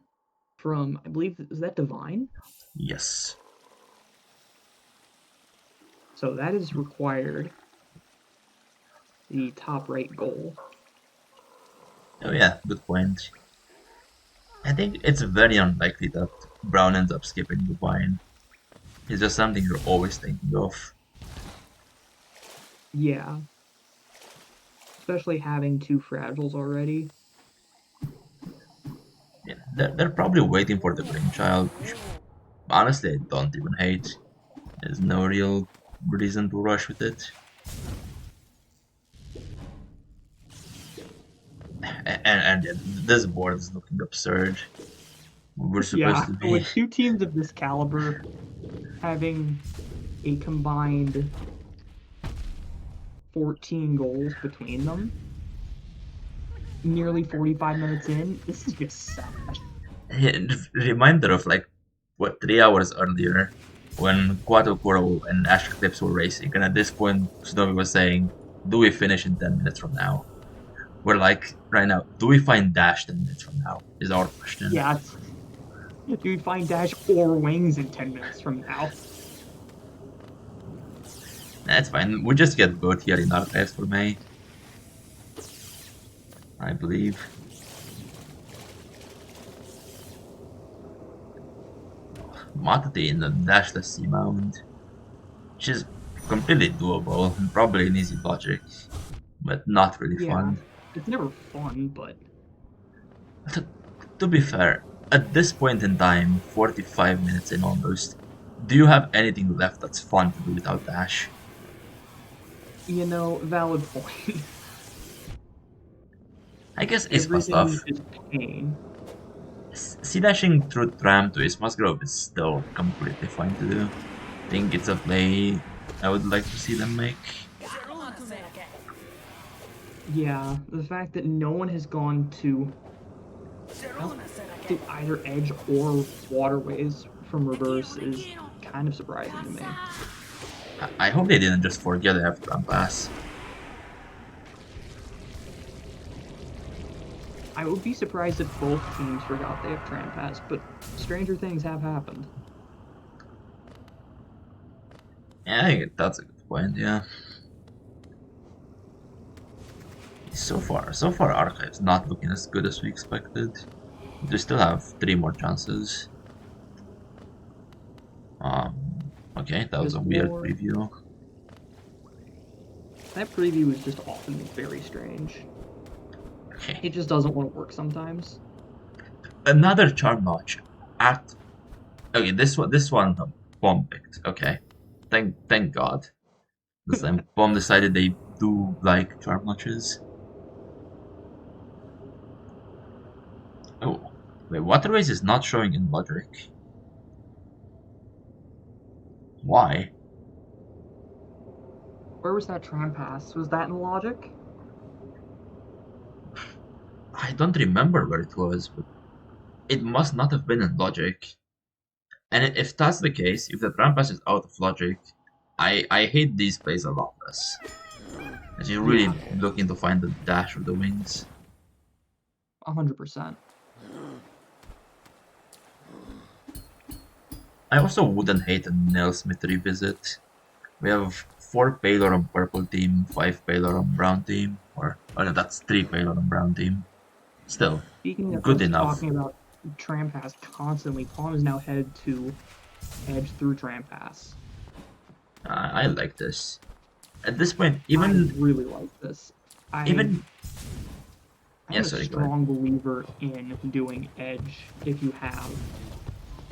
from, I believe, is that Divine? Yes. So that is required. The top right goal. Oh yeah, good point. I think it's very unlikely that Brown ends up skipping Divine. It's just something you're always thinking of. Yeah. Especially having 2 Fragiles already. Yeah, they're probably waiting for the Brainchild, which honestly I don't even hate. There's no real reason to rush with it. And this board is looking absurd. We're supposed Yeah, to be. with 2 teams of this caliber having a combined 14 goals between them, nearly 45 minutes in, this is just sad. Reminder of like, what, 3 hours earlier when Quattro and Ash Clips were racing, and at this point, Snowy was saying, do we finish in 10 minutes from now? We're like, right now, do we find Dash 10 minutes from now? Is our question. Yeah, do we find Dash or Wings in 10 minutes from now? That's fine. We just get BOTE here in archives for May. I believe. Matati in the dashless Seamound, which is completely doable and probably an easy logic, but not really Yeah, fun. it's never fun, but To be fair, at this point in time, 45 minutes in almost, do you have anything left that's fun to do without Dash? you know, valid point. I guess Ispa Everything stuff. is pain. Sea dashing through Tram to Isma's Grove is still completely fine to do. I think it's a play I would like to see them make. Yeah, the fact that no one has gone to either Edge or Waterways from Reverse is kind of surprising to me. I hope they didn't just forget they have Tram Pass. I would be surprised if both teams forgot they have Tram Pass, but stranger things have happened. Yeah, I think that's a good point, yeah. So far Archive's not looking as good as we expected. We still have 3 more chances. Okay, that was Just a weird more- preview. That preview is just often very strange. Okay. It just doesn't want to work sometimes. Another Charm Notch at... Okay, this one Bomb picked. Okay. Thank God. This time Bomb decided they do like Charm Notches. Oh, wait, Waterways is not showing in Logic. Why? Where was that Tram Pass? Was that in Logic? I don't remember where it was, but it must not have been in Logic. And if that's the case, if the Tram Pass is out of Logic, I hate these plays a lot less. As you're really looking to find the dash or the wings. 100%. I also wouldn't hate a Nailsmith revisit. We have 4 Paler on purple team, 5 Paler on brown team, or no, that's 3 Paler on brown team. Still, Speaking of good us enough. talking about Tram Pass constantly, Palm is now headed to Edge through Tram Pass. I like this. At this point, I even really like this. even I'm Yeah, a sorry, go ahead. strong believer in doing Edge if you have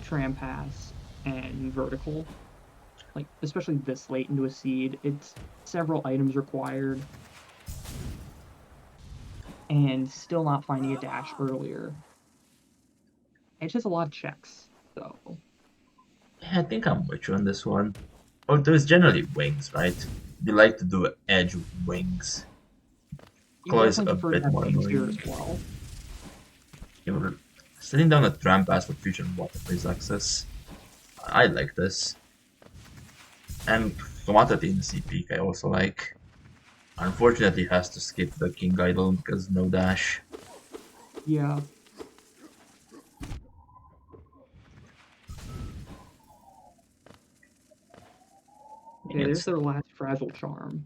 Tram Pass and Vertical. Like, especially this late into a seed, it's several items required. And still not finding a dash earlier. Edge has a lot of checks, so. I think I'm with you on this one. Oh, there's generally wings, right? You like to do edge with wings. You Claw is definitely a prefer to bit have more things here annoying. as well. You're setting down a tram pass for future waterways access. I like this. And commodity in the CP I also like. Unfortunately has to skip the King Idol because no dash. Yeah. Okay, there's It's, their last fragile charm.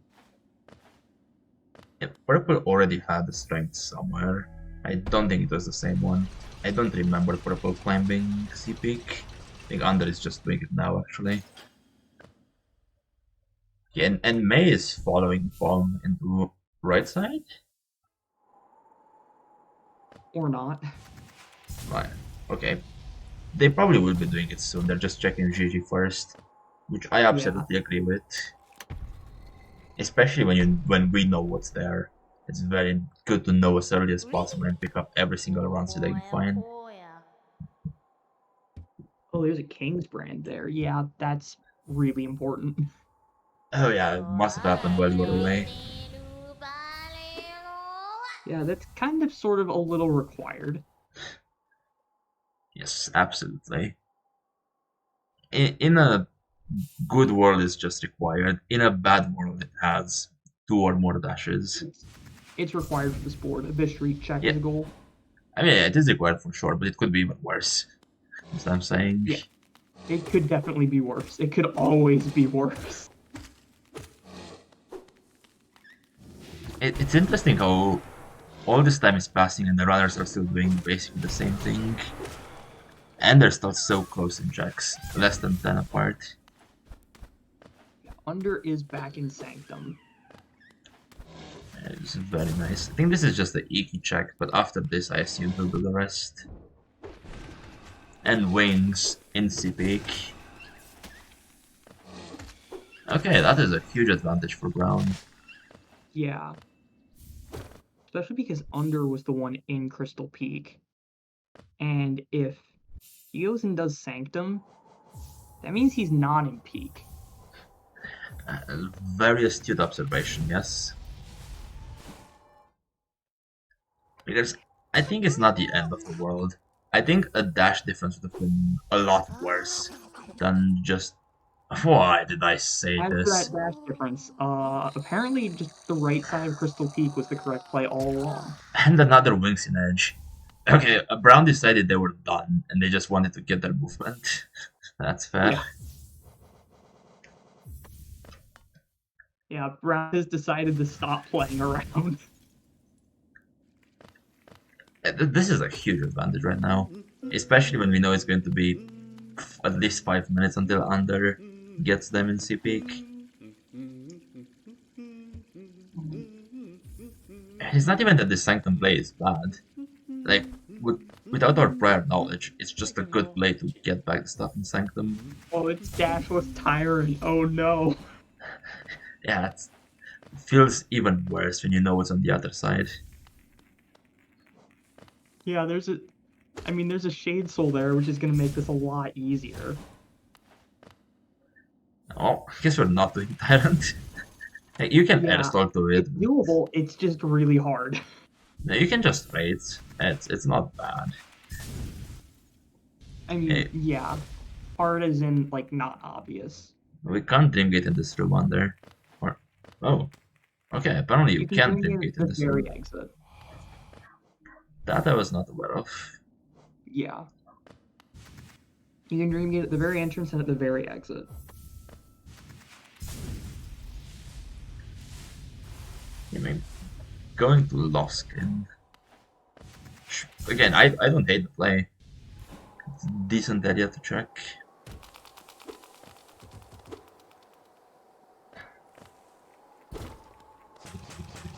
yeah, Purple already had the strength somewhere. I don't think it was the same one. I don't remember Purple climbing C peak. I think Under is just doing it now actually. Yeah, and May is following Bomb into right side? Or not. Right. Okay. They probably will be doing it soon. They're just checking GG first, which I Yeah. absolutely agree with. Especially when we know what's there. It's very good to know as early as possible and pick up every single run so they can find. Oh, there's a King's brand there. Yeah, that's really important. Oh yeah, it must have happened while you were away. Yeah, that's kind of sort of a little required. Yes, absolutely. In a good world, it's just required. In a bad world, it has 2 or more dashes. It's required for the sport. A streak check Yeah, is a goal. I mean, it is required for sure, but it could be even worse. That's what I'm saying. Yeah, it could definitely be worse. It could always be worse. It's interesting how all this time is passing and the runners are still doing basically the same thing. And they're still so close in checks, less than 10 apart. Under is back in Sanctum. It's very nice. I think this is just the Iki check, but after this I assume he'll do the rest. And Wings in C-Peak. Okay, that is a huge advantage for Brown. Yeah. Especially because Under was the one in Crystal Peak. And if he goes and does Sanctum, that means he's not in Peak. Very astute observation, yes. Because I think it's not the end of the world. I think a dash difference would have been a lot worse than just... Why did I say As for this? that dash difference, apparently just the right side of Crystal Peak was the correct play all along. And another Wings in Edge. Okay, Brown decided they were done, and they just wanted to get their movement. That's fair. Yeah. Yeah, Brown has decided to stop playing around. This is a huge advantage right now, especially when we know it's going to be at least 5 minutes until Under gets them in C-Peak. It's not even that the Sanctum play is bad. Like, without our prior knowledge, it's just a good play to get back the stuff in Sanctum. Oh, it's Dashless Tyrant. Oh no. Yeah, it feels even worse when you know what's on the other side. Yeah, there's a Shade Soul there, which is gonna make this a lot easier. Oh, I guess we're not doing Tyrant. Hey, you can add Yeah, a stall to it. it's doable, it's just really hard. You can just wait. It's not bad. I mean, Hey. yeah. Hard as in, like, not obvious. We can't Dreamgate in this room Under. Or... Oh. Okay, apparently you can Dreamgate in the this very room. exit. That I was not aware of. Yeah. You can Dreamgate at the very entrance and at the very exit. I mean, going to Lost Skin. Again, I don't hate the play. It's a decent area to check.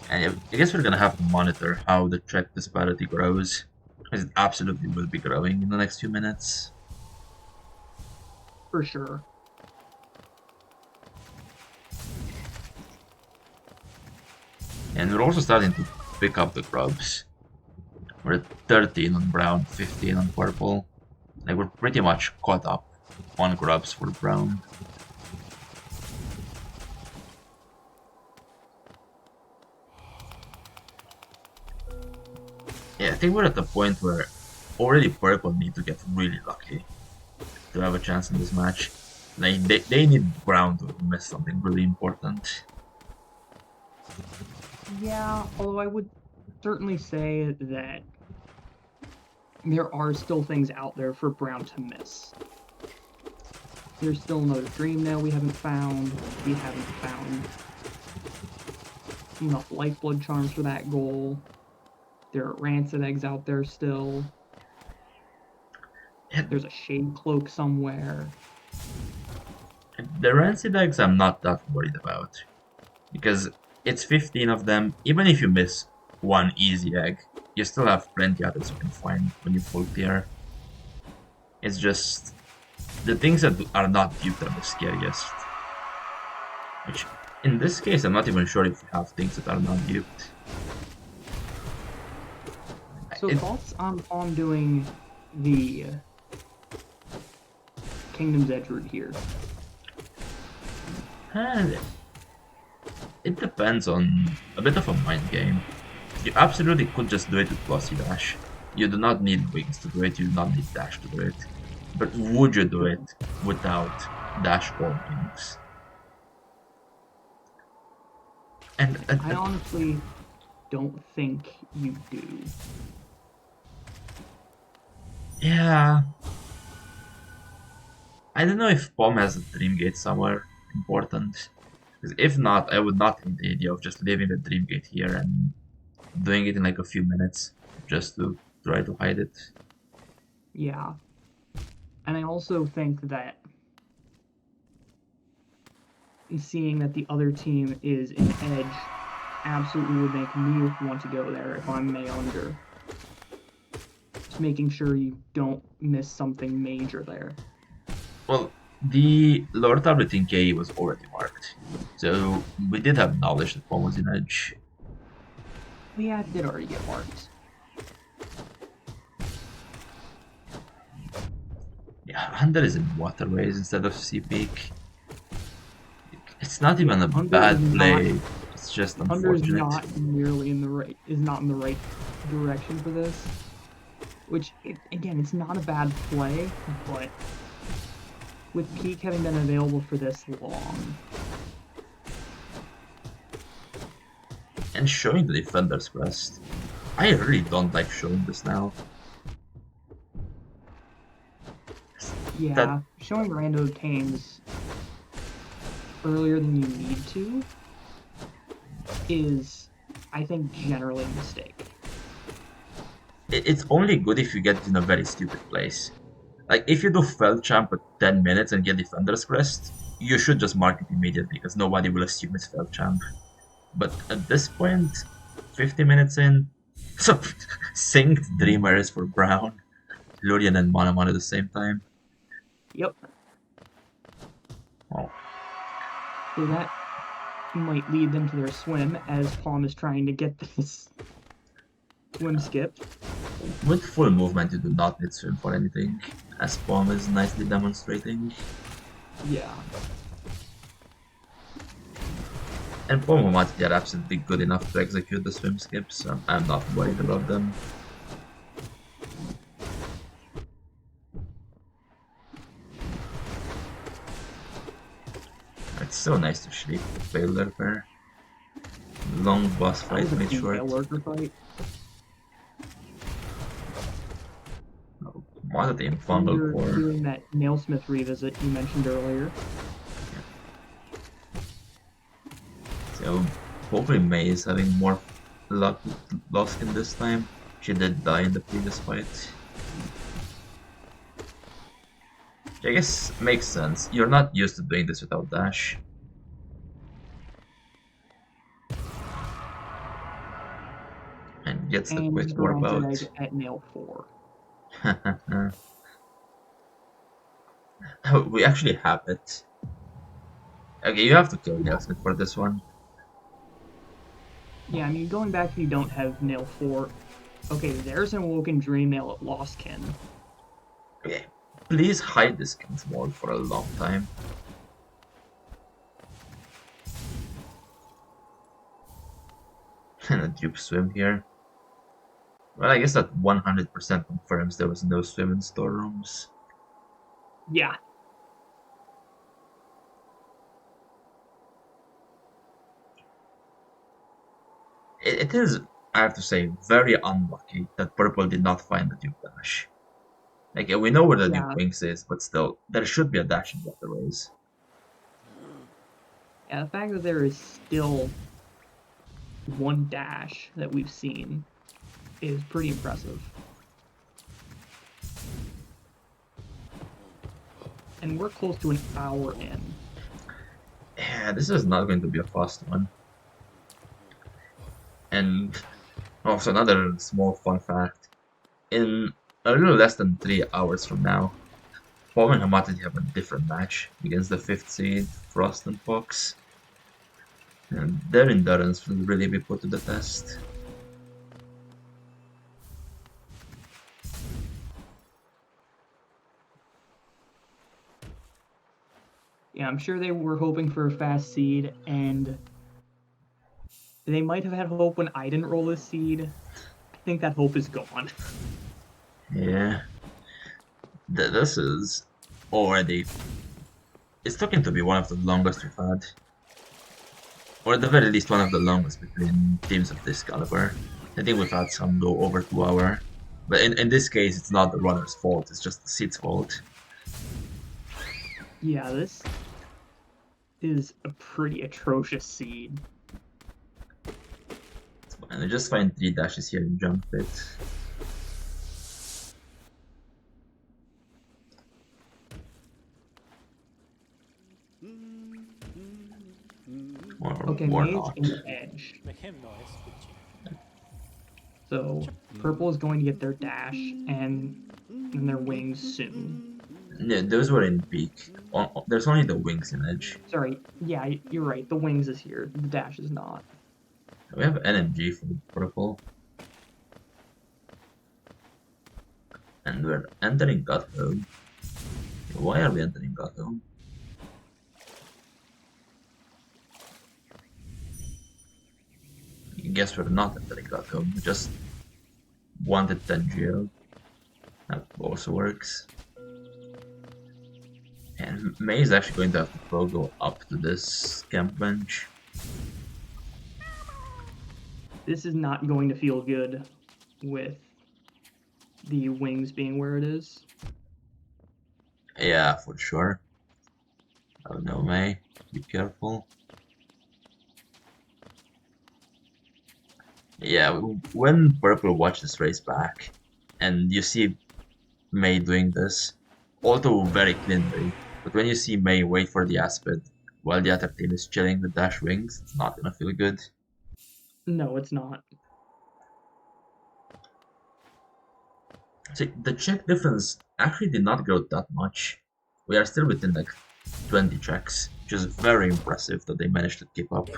And I guess we're gonna have to monitor how the check disparity grows. Because it absolutely will be growing in the next few minutes. For sure. And we're also starting to pick up the grubs. We're at 13 on brown, 15 on purple. Like, we're pretty much caught up on grubs for brown. Yeah, I think we're at the point where already purple need to get really lucky to have a chance in this match. Like they need brown to miss something really important. Yeah, although I would certainly say that there are still things out there for Brown to miss. There's still another Dream Nail we haven't found. We haven't found enough Lifeblood Charms for that goal. There are Rancid Eggs out there still. Yeah, There's a Shade Cloak somewhere. the rancid eggs I'm not that worried about because it's 15 of them. Even if you miss one easy egg, you still have plenty others you can find when you pull tier. It's just the things that are not duped are the scariest. Which, in this case, I'm not even sure if we have things that are not duped. So thoughts on doing the Kingdom's Edge route here? And it depends on a bit of a mind game. You absolutely could just do it with Glossy Dash. You do not need wings to do it, you do not need dash to do it. But would you do it without dash or wings? And I honestly don't think you do. yeah, I don't know if Pom has a Dream Gate somewhere important. Because if not, I would not hate the idea of just leaving the Dream Gate here and doing it in like a few minutes just to try to hide it. Yeah. And I also think that seeing that the other team is an edge absolutely would make me want to go there if I'm May under. Just making sure you don't miss something major there. Well, the lower tablet in KE was already marked, so we did have knowledge that Pom was in edge. Yeah, it did already get marked. Yeah, Hunter is in waterways instead of Sea Peak. It's not even a Hunter bad is play. not- It's just Hunter is unfortunate. not nearly in the right direction for this. Which again, it's not a bad play, but with Peak having been available for this long, And showing the Defender's Crest. I really don't like showing this now. yeah, That showing rando obtains earlier than you need to is, I think, generally a mistake. it's only good if you get it in a very stupid place. Like if you do Fell Champ at 10 minutes and get Defender's Crest, you should just mark it immediately because nobody will assume it's Fell Champ. But at this point, 50 minutes in, so synced Dreamers for Brown, Lurian and Manamon at the same time. Yep. Oh. So that might lead them to their swim as Palm is trying to get this swim skip. With full movement, you do not need swim for anything, as Pom is nicely demonstrating. Yeah. And Pom and Mati are absolutely good enough to execute the swim skips, so I'm not worried about them. It's so nice to sleep with Pale Lurker. Long boss That fight was a made cool short. tail lurker fight. One of the Fungal You're Core. doing that Nailsmith revisit you mentioned earlier. So hopefully May is having more luck with Loskin this time. She did die in the previous fight. Which I guess makes sense. You're not used to doing this without dash. And gets the quick And warp Rancid out. Egg at nail 4. We actually have it. Okay, you have to kill Nelson for this one. Yeah, I mean, going back, you don't have nail 4. Okay, there's an Awoken Dream Nail at Lostkin. Okay, please hide this King's Wall for a long time. And a dupe swim here. Well, I guess that 100% confirms there was no swim in storerooms. Yeah. It is, I have to say, very unlucky that Purple did not find the Duke Dash. Like, we know where the Duke Yeah. Wings is, but still, there should be a dash in waterways. Yeah, the fact that there is still one dash that we've seen is pretty impressive. And we're close to an hour in. Yeah, this is not going to be a fast one. And also another small fun fact. In a little less than 3 hours from now, Paul and Hamatati have a different match against the 5th seed, Frost and Fox. And their endurance will really be put to the test. Yeah, I'm sure they were hoping for a fast seed, and they might have had hope when I didn't roll this seed. I think that hope is gone. Yeah. This is already... It's looking to be one of the longest we've had. Or at the very least one of the longest between teams of this caliber. I think we've had some go over 2 hours. But in this case, it's not the runner's fault, it's just the seat's fault. Yeah, this is a pretty atrocious seed. And I just find 3 dashes here in Jump Pit. Okay, Or Mage not. and Edge. Make him noise. Good job. So Purple is going to get their dash and their wings soon. Yeah, those were in peak. There's only the wings in Edge. Sorry, yeah, you're right. The wings is here. The dash is not. We have NMG for Purple. And we're entering God Home. Why are we entering God Home? I guess we're not entering God Home. We just wanted 10 GL. That also works. And May is actually going to have to go up to this camp bench. This is not going to feel good with the wings being where it is. Yeah, for sure. Oh no, May. Be careful. Yeah, when Purple watches race back, and you see May doing this, although very cleanly, but when you see May wait for the Aspid while the other team is chilling with dash wings, it's not gonna feel good. No, it's not. See, the check difference actually did not grow that much. We are still within like 20 checks, which is very impressive that they managed to keep up.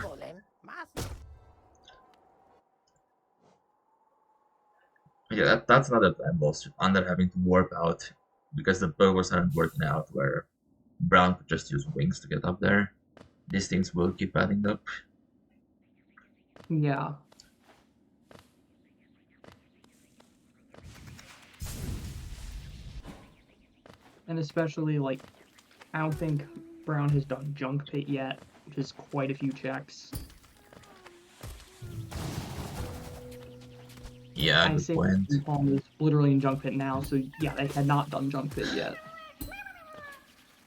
Yeah, that's another time lost under having to warp out because the burgers aren't working out where Brown could just use wings to get up there. These things will keep adding up. Yeah. And especially, like, I don't think Brown has done Junk Pit yet, which is quite a few checks. Yeah, I good say point. Palm is literally in Junk Pit now, so yeah, they had not done Junk Pit yet.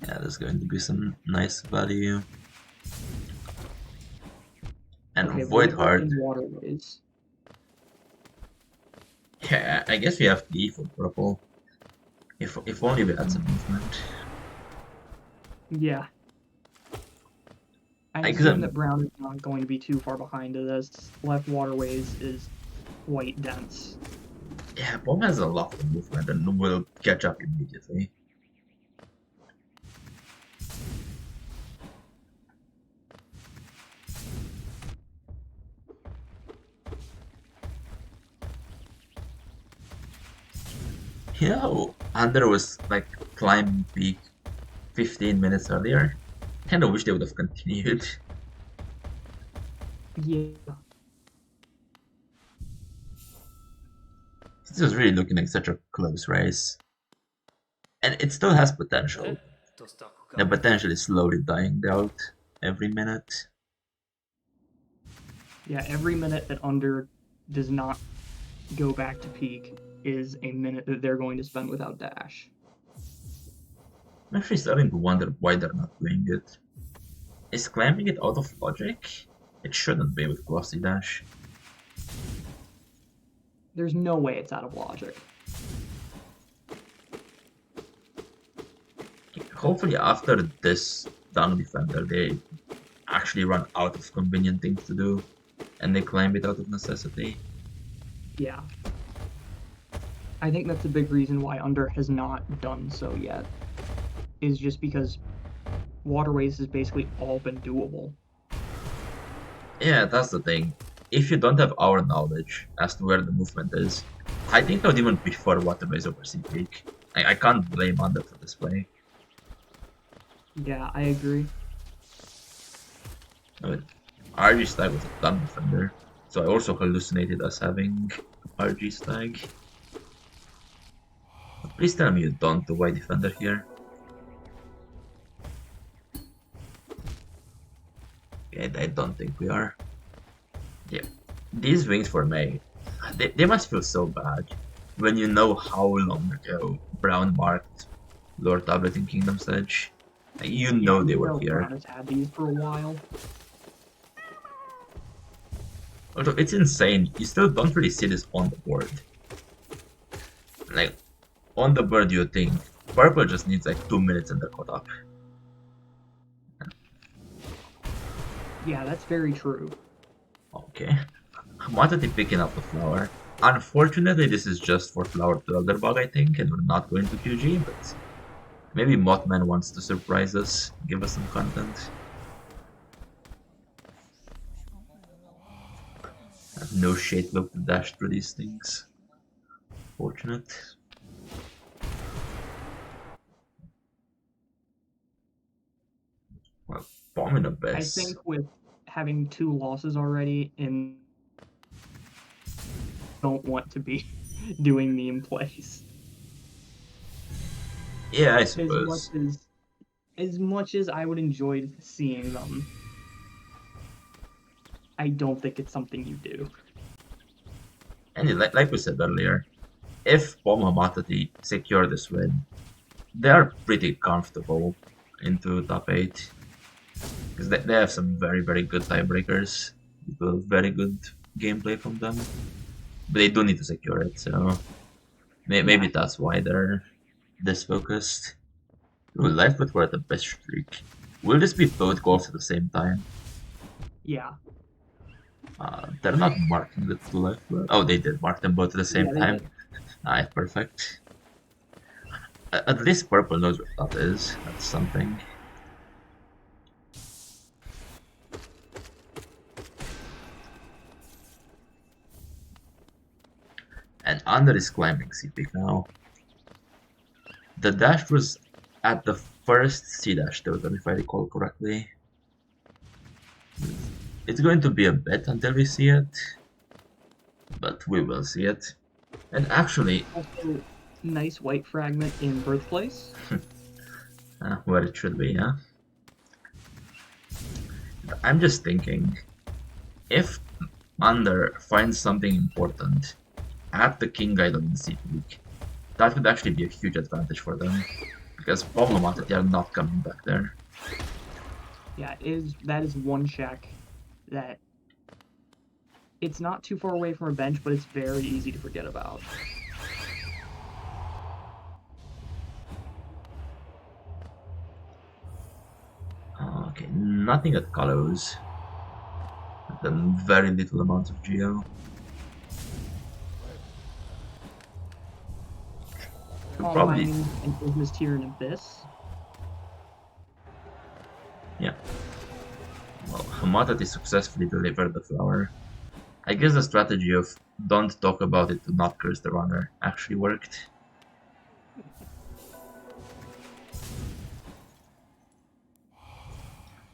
Yeah, there's going to be some nice value. And Okay, Void Void Heart. and Waterways. Yeah, I guess we have to E for purple. If only we had some movement. Yeah. I I guess assume that Brown is not going to be too far behind to this. Left Waterways is quite dense. yeah, Bomb has a lot of movement and will catch up immediately. You know, Under was like climbing peak 15 minutes earlier. Kinda wish they would have continued. Yeah. This is really looking like such a close race. And it still has potential. The potential is slowly dying out every minute. Yeah, every minute that Under does not go back to peak is a minute that they're going to spend without dash. I'm actually starting to wonder why they're not doing it. Is claiming it out of logic? It shouldn't be with Glossy Dash. There's no way it's out of logic. Hopefully after this down defender they actually run out of convenient things to do and they climb it out of necessity. Yeah. I think that's a big reason why Under has not done so yet. Is just because Waterways has basically all been doable. Yeah, that's the thing. If you don't have our knowledge as to where the movement is, I think I would even prefer Waterways over Sea Peak. I can't blame Under for this play. Yeah, I agree. But RG Stag was a dumb defender, so I also hallucinated us having RG Stag. But please tell me you don't do white defender here. Yeah, I don't think we are. Yeah, these wings for May, they must feel so bad when you know how long ago Brown marked Lord Tablet in Kingdom's Edge. You know Yeah, they you were know here. Brown has had these for a while. Although it's insane, you still don't really see this on the board. Like, on the board you think purple just needs like 2 minutes and they're caught up. Yeah, that's very true. Okay. Matati picking up the flower. Unfortunately, this is just for flower to Elderbug, I think, and we're not going to QG, but maybe Mothman wants to surprise us, give us some content. I have no shade look to dash through these things. Fortunate. Well, bomb in I abyss. think with having 2 losses already and don't want to be doing meme plays. Yeah, I As much suppose. as I would enjoy seeing them, I don't think it's something you do. And like we said earlier, if Bomb Hamatati secure this win, they are pretty comfortable into top 8. Because they have some very, very good tiebreakers. Very good gameplay from them. But they do need to secure it, so maybe that's why they're this focused. Ooh, Lifeblood were at the best streak. Will this be both goals at the same time? Yeah. They're not marking the two Lifeblood. Oh, they did mark them both at the same Yeah, they time. did. Alright, perfect. At least purple knows what that is. That's something. And Under is climbing CP now. The dash was at the first C dash total, if I recall correctly. It's going to be a bit until we see it, but we will see it. And actually, Also, nice white fragment in Birthplace. where it should be, yeah. I'm just thinking, if Under finds something important at the King Idol in C Peak, that would actually be a huge advantage for them. Because Pavlomata, they are not coming back there. Yeah, that is one check that it's not too far away from a bench, but it's very easy to forget about. Okay, nothing at Kalos. Then very little amount of Geo. Probably, Combine and Ignis Tier and Abyss. yeah. Well, Hamatati successfully delivered the flower. I guess the strategy of don't talk about it to not curse the runner actually worked.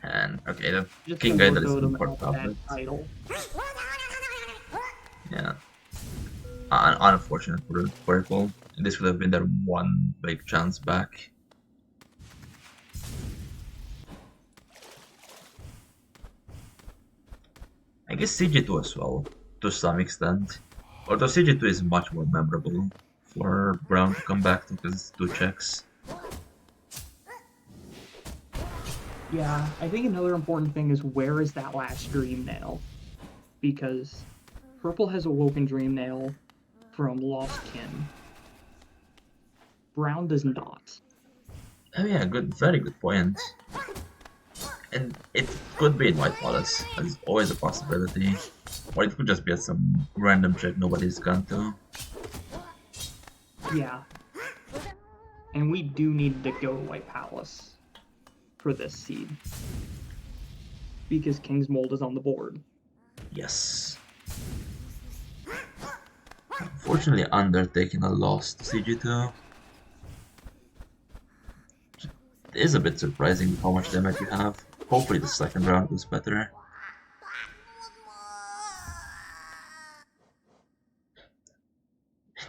And okay, the Just King the Idol is totem in for at that tablet. idol. Yeah. unfortunate for purple. This would have been their one big chance back. I guess CG2 as well, to some extent. Although CG2 is much more memorable for Brown to come back to because it's 2 checks. Yeah, I think another important thing is where is that last dream nail? Because purple has awoken dream nail from lost kin. Brown does not. Oh yeah, very good point. And it could be in White Palace. There's always a possibility. Or it could just be at some random check nobody's gone to. Yeah. And we do need to go to White Palace for this seed. Because King's Mold is on the board. Yes. Unfortunately, Undertaking a loss to CG2. It is a bit surprising how much damage you have. Hopefully the second round goes better.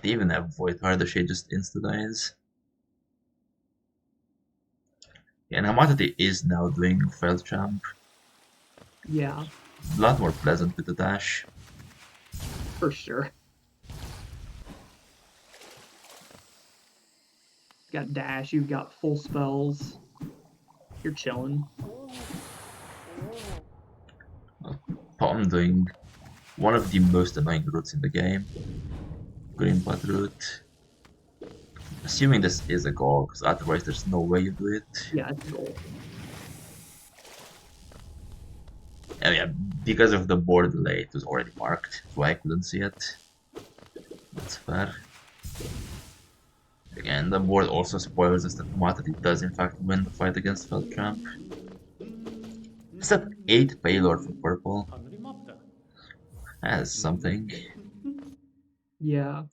They even have Void Harder, she just insta-dies. Yeah, and Hamatati is now doing Feldchamp. Yeah, A lot more pleasant with the dash. for sure. You got dash, you've got full spells. You're chilling. Tom doing one of the most annoying routes in the game. Green Blood route. Assuming this is a goal, because otherwise there's no way you do it. Yeah, it's a goal. And yeah, because of the board delay, it was already marked, so I couldn't see it. That's fair. Again, the board also spoils us that Matati does in fact win the fight against Feldchamp. Is that 8 payload for purple? That's something. Yeah,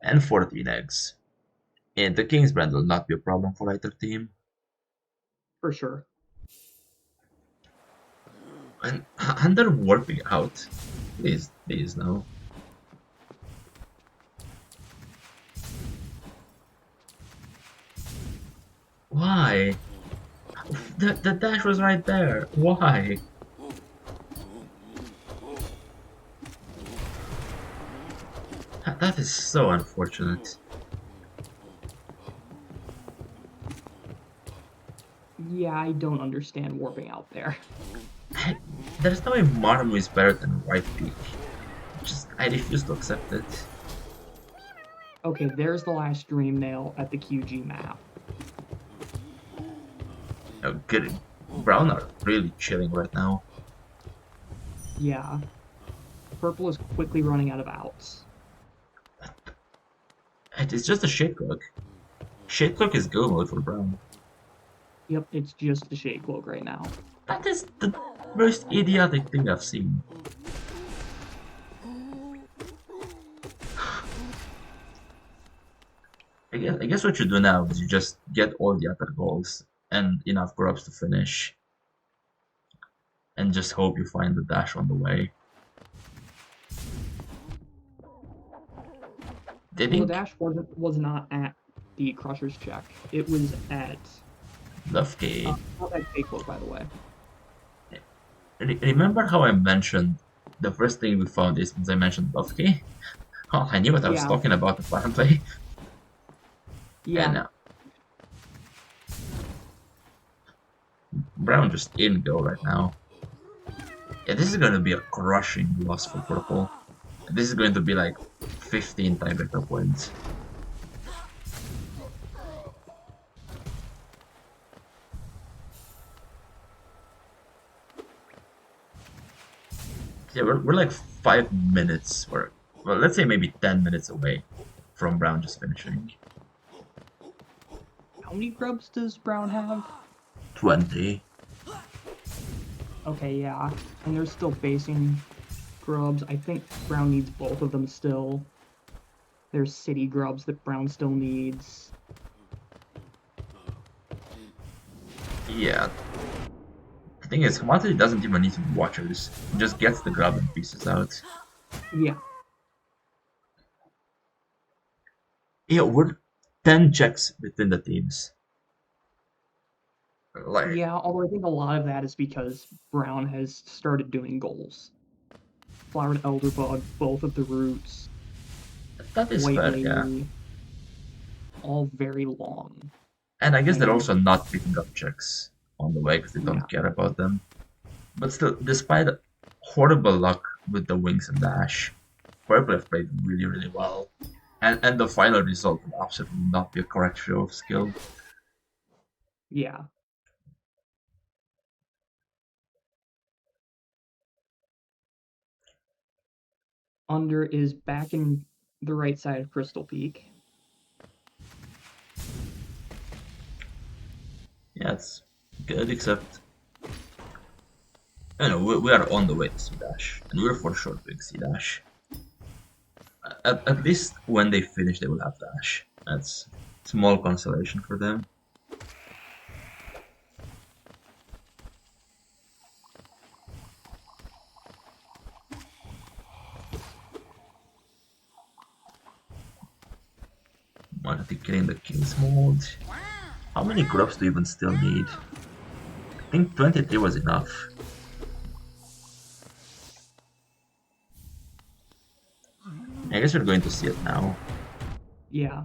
And 14 eggs. And the King's Brand will not be a problem for either team. for sure. And under warping out. Please no. Why? The dash was right there. Why? That is so unfortunate. Yeah, I don't understand warping out there. There's no way Marmu is better than White Peak. I refuse to accept it. Okay, there's the last dream nail at the QG map. Oh, good. Brown are really chilling right now. Yeah. Purple is quickly running out of outs. It's just a shade cloak. Shade cloak is go mode for Brown. Yep, it's just the Shade Cloak right now. That is the most idiotic thing I've seen. I guess what you do now is you just get all the other goals and enough grubs to finish. And just hope you find the dash on the way. Well, the dash was not at the Crusher's check. It was at... Love Key. not at Shade Cloak, by the way. Remember how I mentioned the first thing we found is since I mentioned Love Key? Oh, I knew what I was talking about apparently. Yeah. And, Brown just in go right now. Yeah, this is going to be a crushing loss for purple. This is going to be like 15 tiebreaker points. Yeah, we're like 5 minutes, or well, let's say maybe 10 minutes away from Brown just finishing. How many grubs does Brown have? 20. Okay, yeah. And they're still facing grubs. I think Brown needs both of them still. There's city grubs that Brown still needs. Yeah. The thing is, Hamatari doesn't even need to be watchers. He just gets the grub and pieces out. Yeah. Yeah, we're 10 checks between the teams. Like, Yeah, although I think a lot of that is because Brown has started doing goals. Flowered Elderbug, both of the roots, that is White fair, yeah. Lady, all very long. And I guess they're And also not picking up checks on the way because they yeah, don't care about them. But still, despite horrible luck with the wings and dash, Purple have played really, really well. And the final result will absolutely not be a correct show of skill. yeah. Under is back in the right side of Crystal Peak. Yeah, it's good, except you know we are on the way to C-Dash, and we're for sure doing C-Dash. At least when they finish, they will have Dash. That's small consolation for them. Monty killing the King's Mold. How many grubs do you even still need? I think 23 was enough. I guess we're going to see it now. Yeah.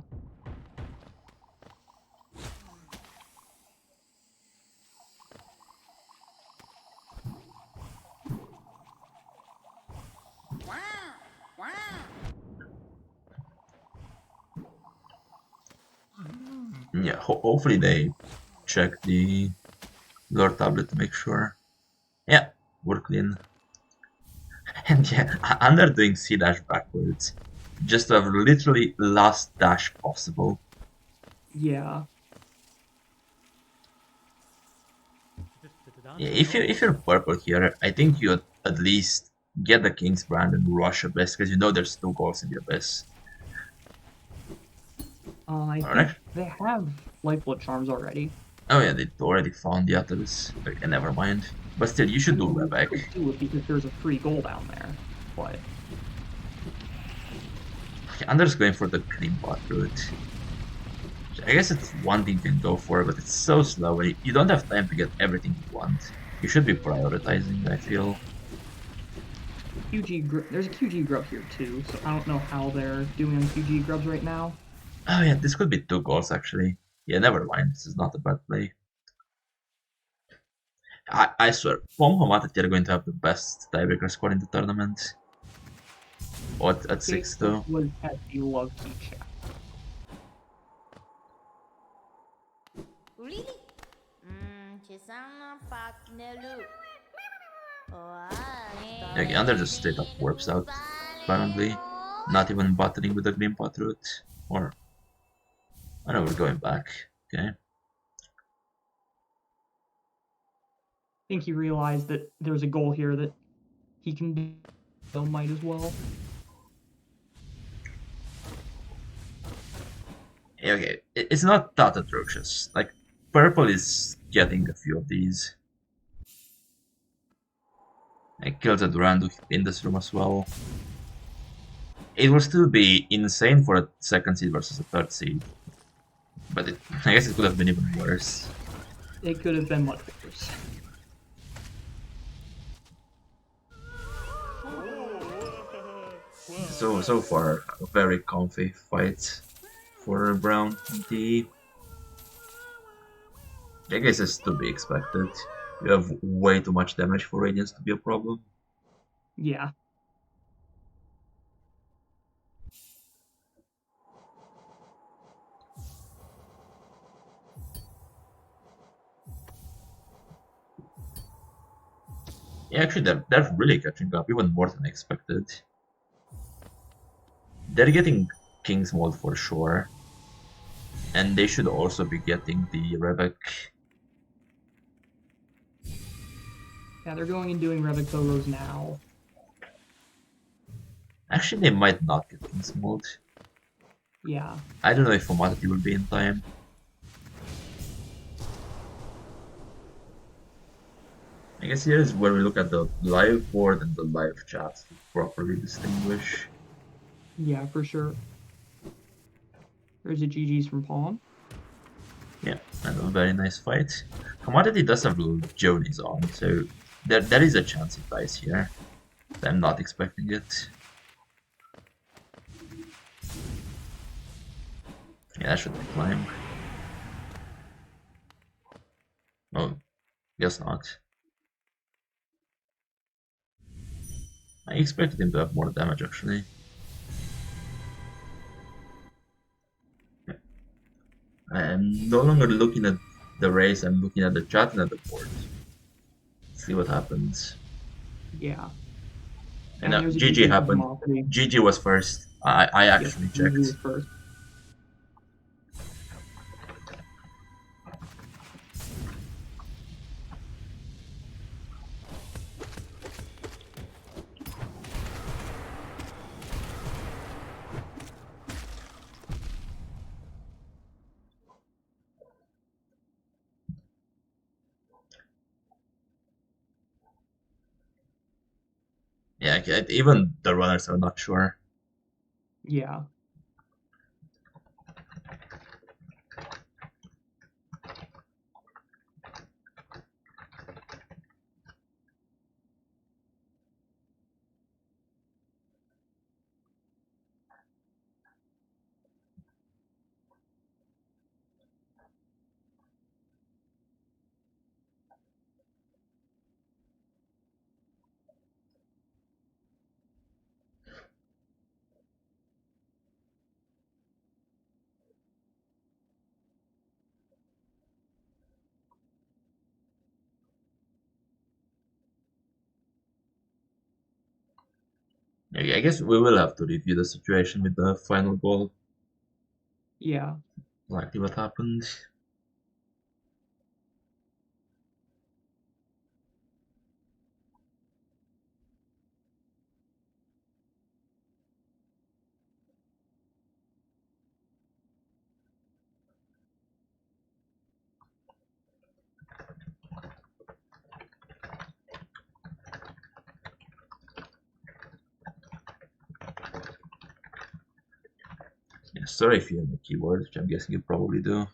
Yeah, hopefully they check the lore tablet to make sure. Yeah, we're clean. And yeah, under doing C dash backwards, just to have literally last dash possible. Yeah. Yeah, if you're purple here, I think you at least get the King's Brand and rush Abyss because you know there's 2 goals in the Abyss. I Alright. think they have Lifeblood Charms already. Oh yeah, they already found the others. Okay, never mind. But still, you should do You Rebek. could do it because there's a free goal down there. But Okay, Anders going for the clean bot route. I guess it's one thing you can go for, but it's so slow. And you don't have time to get everything you want. You should be prioritizing, I feel. there's a QG grub here too, so I don't know how they're doing on QG grubs right now. Oh yeah, this could be 2 goals actually. Yeah, never mind. This is not a bad play. I swear, Pom Homatati are going to have the best tiebreaker score in the tournament. What, at 6-2? Was at the lucky check. Really? Chisanga pak nelu. Okay, Under just straight up warps out, apparently. Not even battling with the Green Pot route. Or... I know we're going back. Okay. I think he realized that there's a goal here that he can do, so might as well. Okay, it's not that atrocious. Like, purple is getting a few of these. I killed a Durando in this room as well. It will still be insane for a 2nd seed versus a 3rd seed. But I guess it could have been even worse. It could have been much worse. So far, a very comfy fight for Brown and T. I guess it's to be expected. You have way too much damage for Radiance to be a problem. Yeah. Yeah, actually, they're really catching up, even more than I expected. They're getting King's Mold for sure. And they should also be getting the Rebek. Yeah, they're going and doing Revic Pogos now. Actually, they might not get King's Mold. Yeah. I don't know if Fomatati will be in time. I guess here is where we look at the live board and the live chat to properly distinguish. Yeah, for sure. There's a GG's from Pawn. Yeah, and a very nice fight. Commodity does have little Jonies on, so there is a chance it dies here. I'm not expecting it. Yeah, that should be climb. Oh, guess not. I expected him to have more damage actually. I'm no longer looking at the race, I'm looking at the chat and at the board. See what happens. Yeah. And there's a GG from happened. Velocity. GG was first. I actually GG was checked. first. Yeah, even the runners are not sure. Yeah. I guess we will have to review the situation with the final goal. Yeah. Likely what happened. Yeah, sorry if you have the keyboard, which I'm guessing you probably do.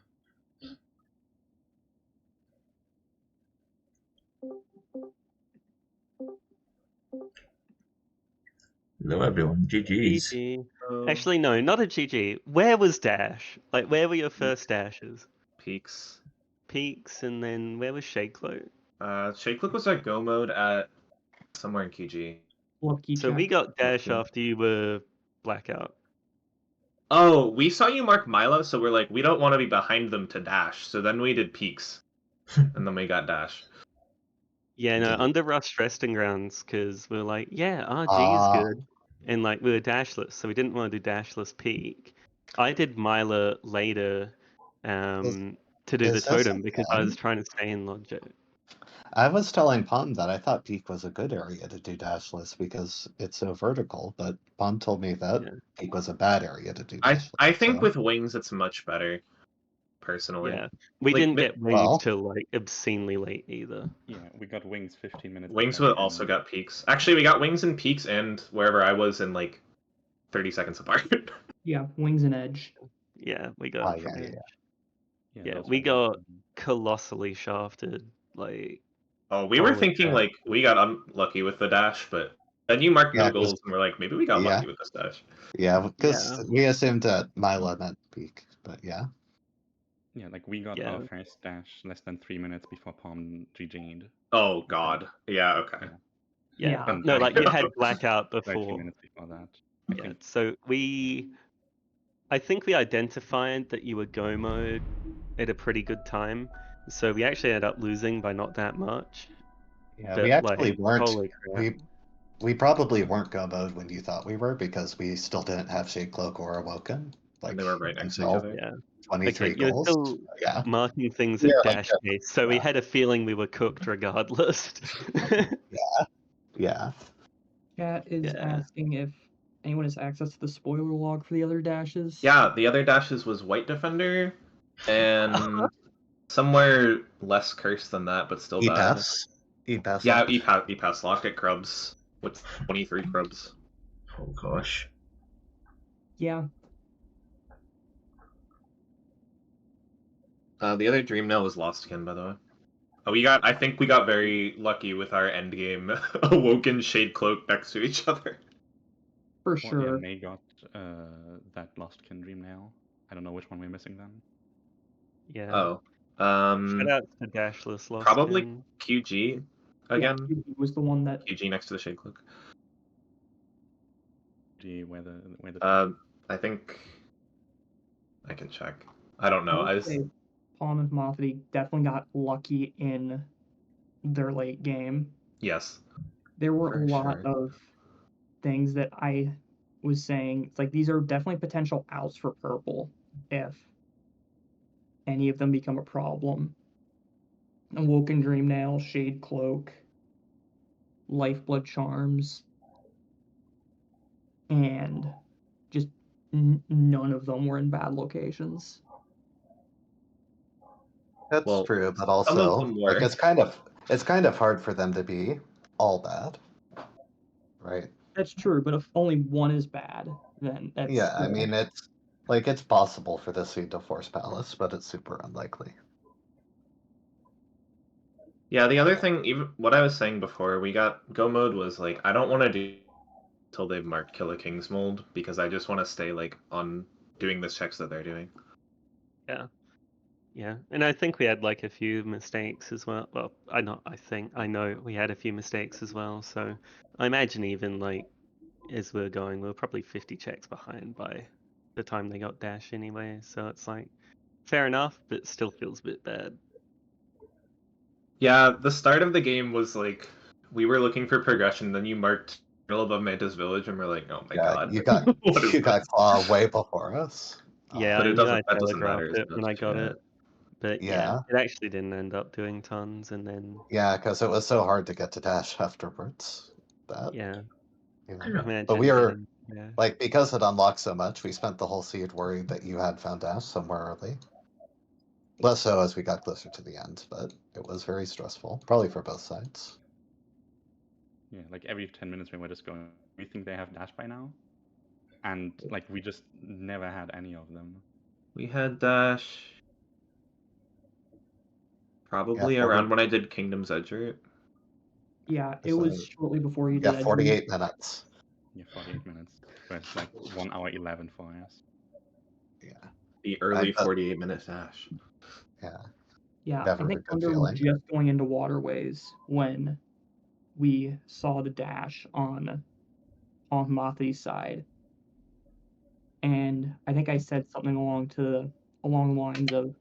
Hello everyone, GG's. GG. Actually, no, not a GG. Where was Dash? Like, where were your first dashes? Peaks. Peaks, and then where was Shakelo? Shake Look was at go mode at somewhere in QG. Lucky So check. we got Dash Okay. after you were Blackout. Oh, we saw you mark Milo, so we're like, we don't want to be behind them to dash. So then we did peaks, and then we got dash. Yeah, no, Did- under Rust Resting Grounds, because we were like, yeah, RG is good. And like, we were dashless, so we didn't want to do dashless peak. I did Myla later to do the is this totem a because I was thing? trying to stay in logic. I was telling Pom that I thought Peak was a good area to do dashless because it's so vertical, but Pom told me that Yeah. Peak was a bad area to do I dashless. think so- with wings it's much better, personally. Yeah. We Like, didn't mi- get wings well- till like obscenely late either. Yeah, we got wings 15 minutes. Wings ahead, also and- got peaks. Actually, we got wings and peaks and wherever I was in like 30 seconds apart. Yeah, wings and edge. Yeah, we got Oh, it from yeah, Edge. yeah. Yeah, those we were got the- colossally shafted. Like, Oh, we were Holy thinking crap. like we got unlucky with the dash, but then you marked Yeah, no 'cause- goals and we're like, maybe we got yeah. lucky with this dash. Yeah, because Yeah. we assumed that Mila meant Peak, but yeah. Yeah, like we got Yeah. our first dash less than 3 minutes before Palm GG'd. Oh god. Yeah, okay. Yeah. yeah. Yeah. No, like you had blackout 30 before. minutes before that. Yeah. So I think we identified that you were go mode at a pretty good time. So we actually ended up losing by not that much. Yeah, But, we actually like, weren't. holy crap. We probably weren't go mode when you thought we were because we still didn't have Shade Cloak or Awoken. Like And they were right next to each until other. Yeah. 23 Okay, you're goals. still Yeah. marking things Yeah, at like dash that. pace, so we Yeah. had a feeling we were cooked regardless. Yeah. Chat is Yeah. asking if anyone has access to the spoiler log for the other dashes. Yeah, the other dashes was White Defender and somewhere less cursed than that, but still bad. E-Pass. Yeah, E-Pass Locket Crubs with 23 Crubs. Oh gosh. Yeah. The other Dream Nail was lost again, by the way. Oh, I think we got very lucky with our endgame Awoken Shade Cloak next to each other. For Well, yeah, sure. May got that Lostkin Dream Nail. I don't know which one we're missing then. Yeah. Oh. Shout out to Dashless Lost. Probably QG Yeah, again. QG was the one that QG next to the Shade Cloak. Where the I think I can check. I don't know. I would say Palm and Mothity definitely got lucky in their late game. Yes. There were For a lot sure. of things that I was saying. It's like these are definitely potential outs for purple if any of them become a problem. Awoken Dream Nail, Shade Cloak, Lifeblood Charms, and just none of them were in bad locations. That's Well, true, but some of also them like were. it's kind of hard for them to be all bad, right? That's true, but if only one is bad, then that's Yeah, I still- mean it's possible for this seed to force Palace, but it's super unlikely. Yeah, the other thing, even what I was saying before, we got Go Mode was like, I don't want to do until they've marked Kill a King's Mold because I just want to stay like on doing the checks that they're doing. Yeah, and I think we had like a few mistakes as well. Well, I know we had a few mistakes as well. So I imagine even like as we're going, we're probably 50 checks behind by the time they got dash anyway. So it's like fair enough, but still feels a bit bad. Yeah, the start of the game was like we were looking for progression, then you marked middle above Manta's village, and we're like, oh my Yeah, god, you got what is you got this? Claw way before us. Yeah, But I it knew doesn't. I That doesn't matter telegraphed as it when I much. got Yeah. it, but Yeah. it actually didn't end up doing tons. And then Yeah, because it was so hard to get to dash afterwards. That yeah, you know. Yeah. imagine But we are getting- yeah. like because it unlocked so much, we spent the whole seed worried that you had found dash somewhere early. Less so as we got closer to the end, but it was very stressful, probably for both sides. Yeah, like every 10 minutes we were just going, we think they have dash by now, and like we just never had any of them. We had dash probably Yeah, 40 around when I did Kingdom's Edge, right? Yeah, it So- was shortly before you Yeah, did. 48 minutes. Yeah, 48 minutes. But it's like 1 hour 11 for us. Yeah, The early bet- 48-minute dash. yeah. Yeah, Never I a think good Thunder was feeling. just going into waterways when we saw the dash on Mothi's side. And I think I said something along the lines of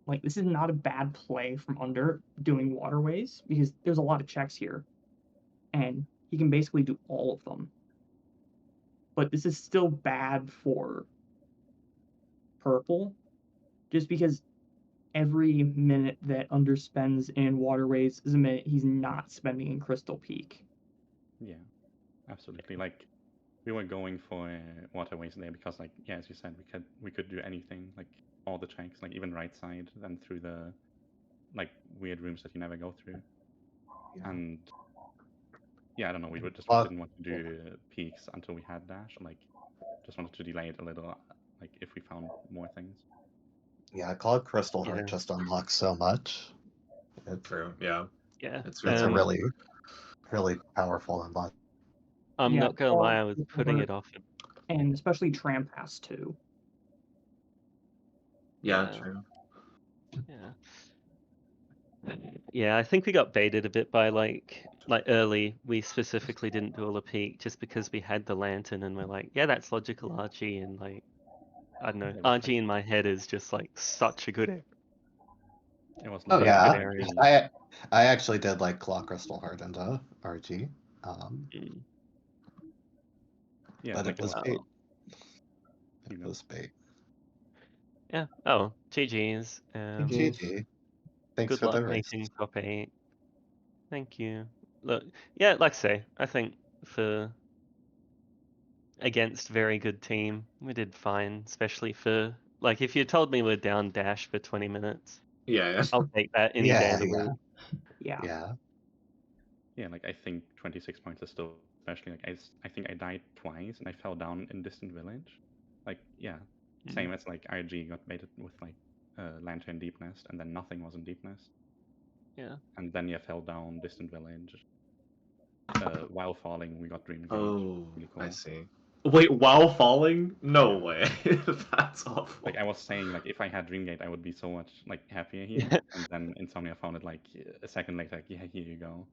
like this is not a bad play from Under doing waterways because there's a lot of checks here. And he can basically do all of them. But this is still bad for purple just because every minute that underspends in waterways is a minute he's not spending in Crystal Peak. Yeah, absolutely. Like we were going for waterways there because, like, yeah, as you said, we could do anything, like all the checks, like even right side and through the like weird rooms that you never go through. Yeah. And yeah, I don't know, we would just Well, didn't want to do peaks until we had dash, like just wanted to delay it a little, like if we found more things. Yeah, Cloud Crystal Yeah. Heart just unlocks so much. True. Yeah. Yeah, It's It's a Um, really, really powerful unlock. I'm Yeah, not gonna lie, I was Paul, putting Robert- it off. And especially Trampass too. Yeah. Yeah. True. Yeah. Yeah, I think we got baited a bit by like early. We specifically didn't do all the peak just because we had the lantern and we're like, yeah, that's logical RG, and like I don't know, It was RG in my head is just like such a good. It was Oh, like Yeah, very, I actually did like Claw Crystal Heart into RG. Mm. yeah, But like it was wow. bait. You It know. was bait. Yeah. Oh, GG's. GG. Thanks Good for luck the race. making top 8. Thank you. Look, yeah, like I say, I think for against very good team, we did fine. Especially for like if you told me we're down dash for 20 minutes, Yeah. Yeah. I'll take that any day of the week. Yeah. Yeah. Yeah, like I think 26 points is still, especially like I think I died twice and I fell down in distant village. Like yeah, same as like RG got baited with like lantern deep nest, and then nothing was in deep nest. Yeah. And then you fell down distant village. While falling, we got dream gate. Oh, Really cool. I see. Wait, while falling? No way. That's awful. Like I was saying, like if I had Dreamgate, I would be so much like happier here. Yeah. And then Insomnia found it like a second later. Like, yeah, here you go.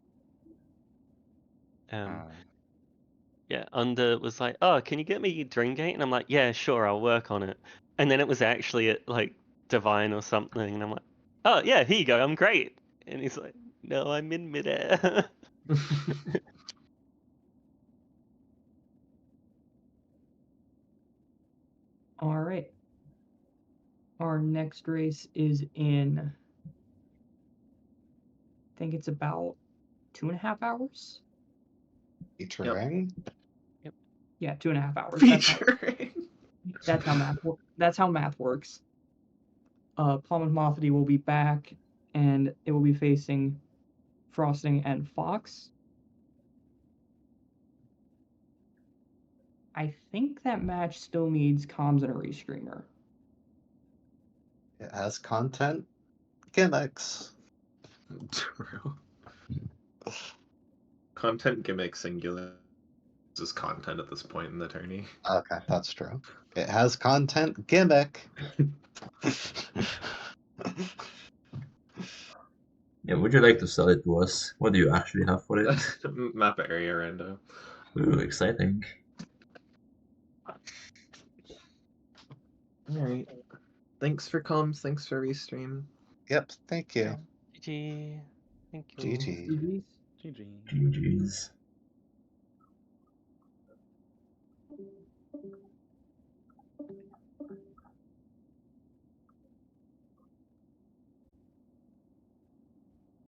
Yeah, Under was like, "Oh, can you get me Dreamgate?" And I'm like, "Yeah, sure, I'll work on it." And then it was actually at like Divine or something, and I'm like, "Oh yeah, here you go, I'm great." And he's like, "No, I'm in midair." All right. Our next race is in, I think it's about 2.5 hours. Featuring. Yeah, 2.5 hours. That's how, Featuring. that's how math. That's how math works. Plum and Mothity will be back, and it will be facing Frosting and Fox. I think that match still needs comms and a restreamer. It has content gimmicks. True. Content gimmick singular is content at this point in the tourney. Okay, that's true. It has content gimmick. Yeah, would you like to sell it to us? What do you actually have for it? Map area rando. Ooh, exciting. Alright. Thanks for comms, thanks for restream. Yep, thank you. GG. Thank you. GG. GG's. GG. GG's.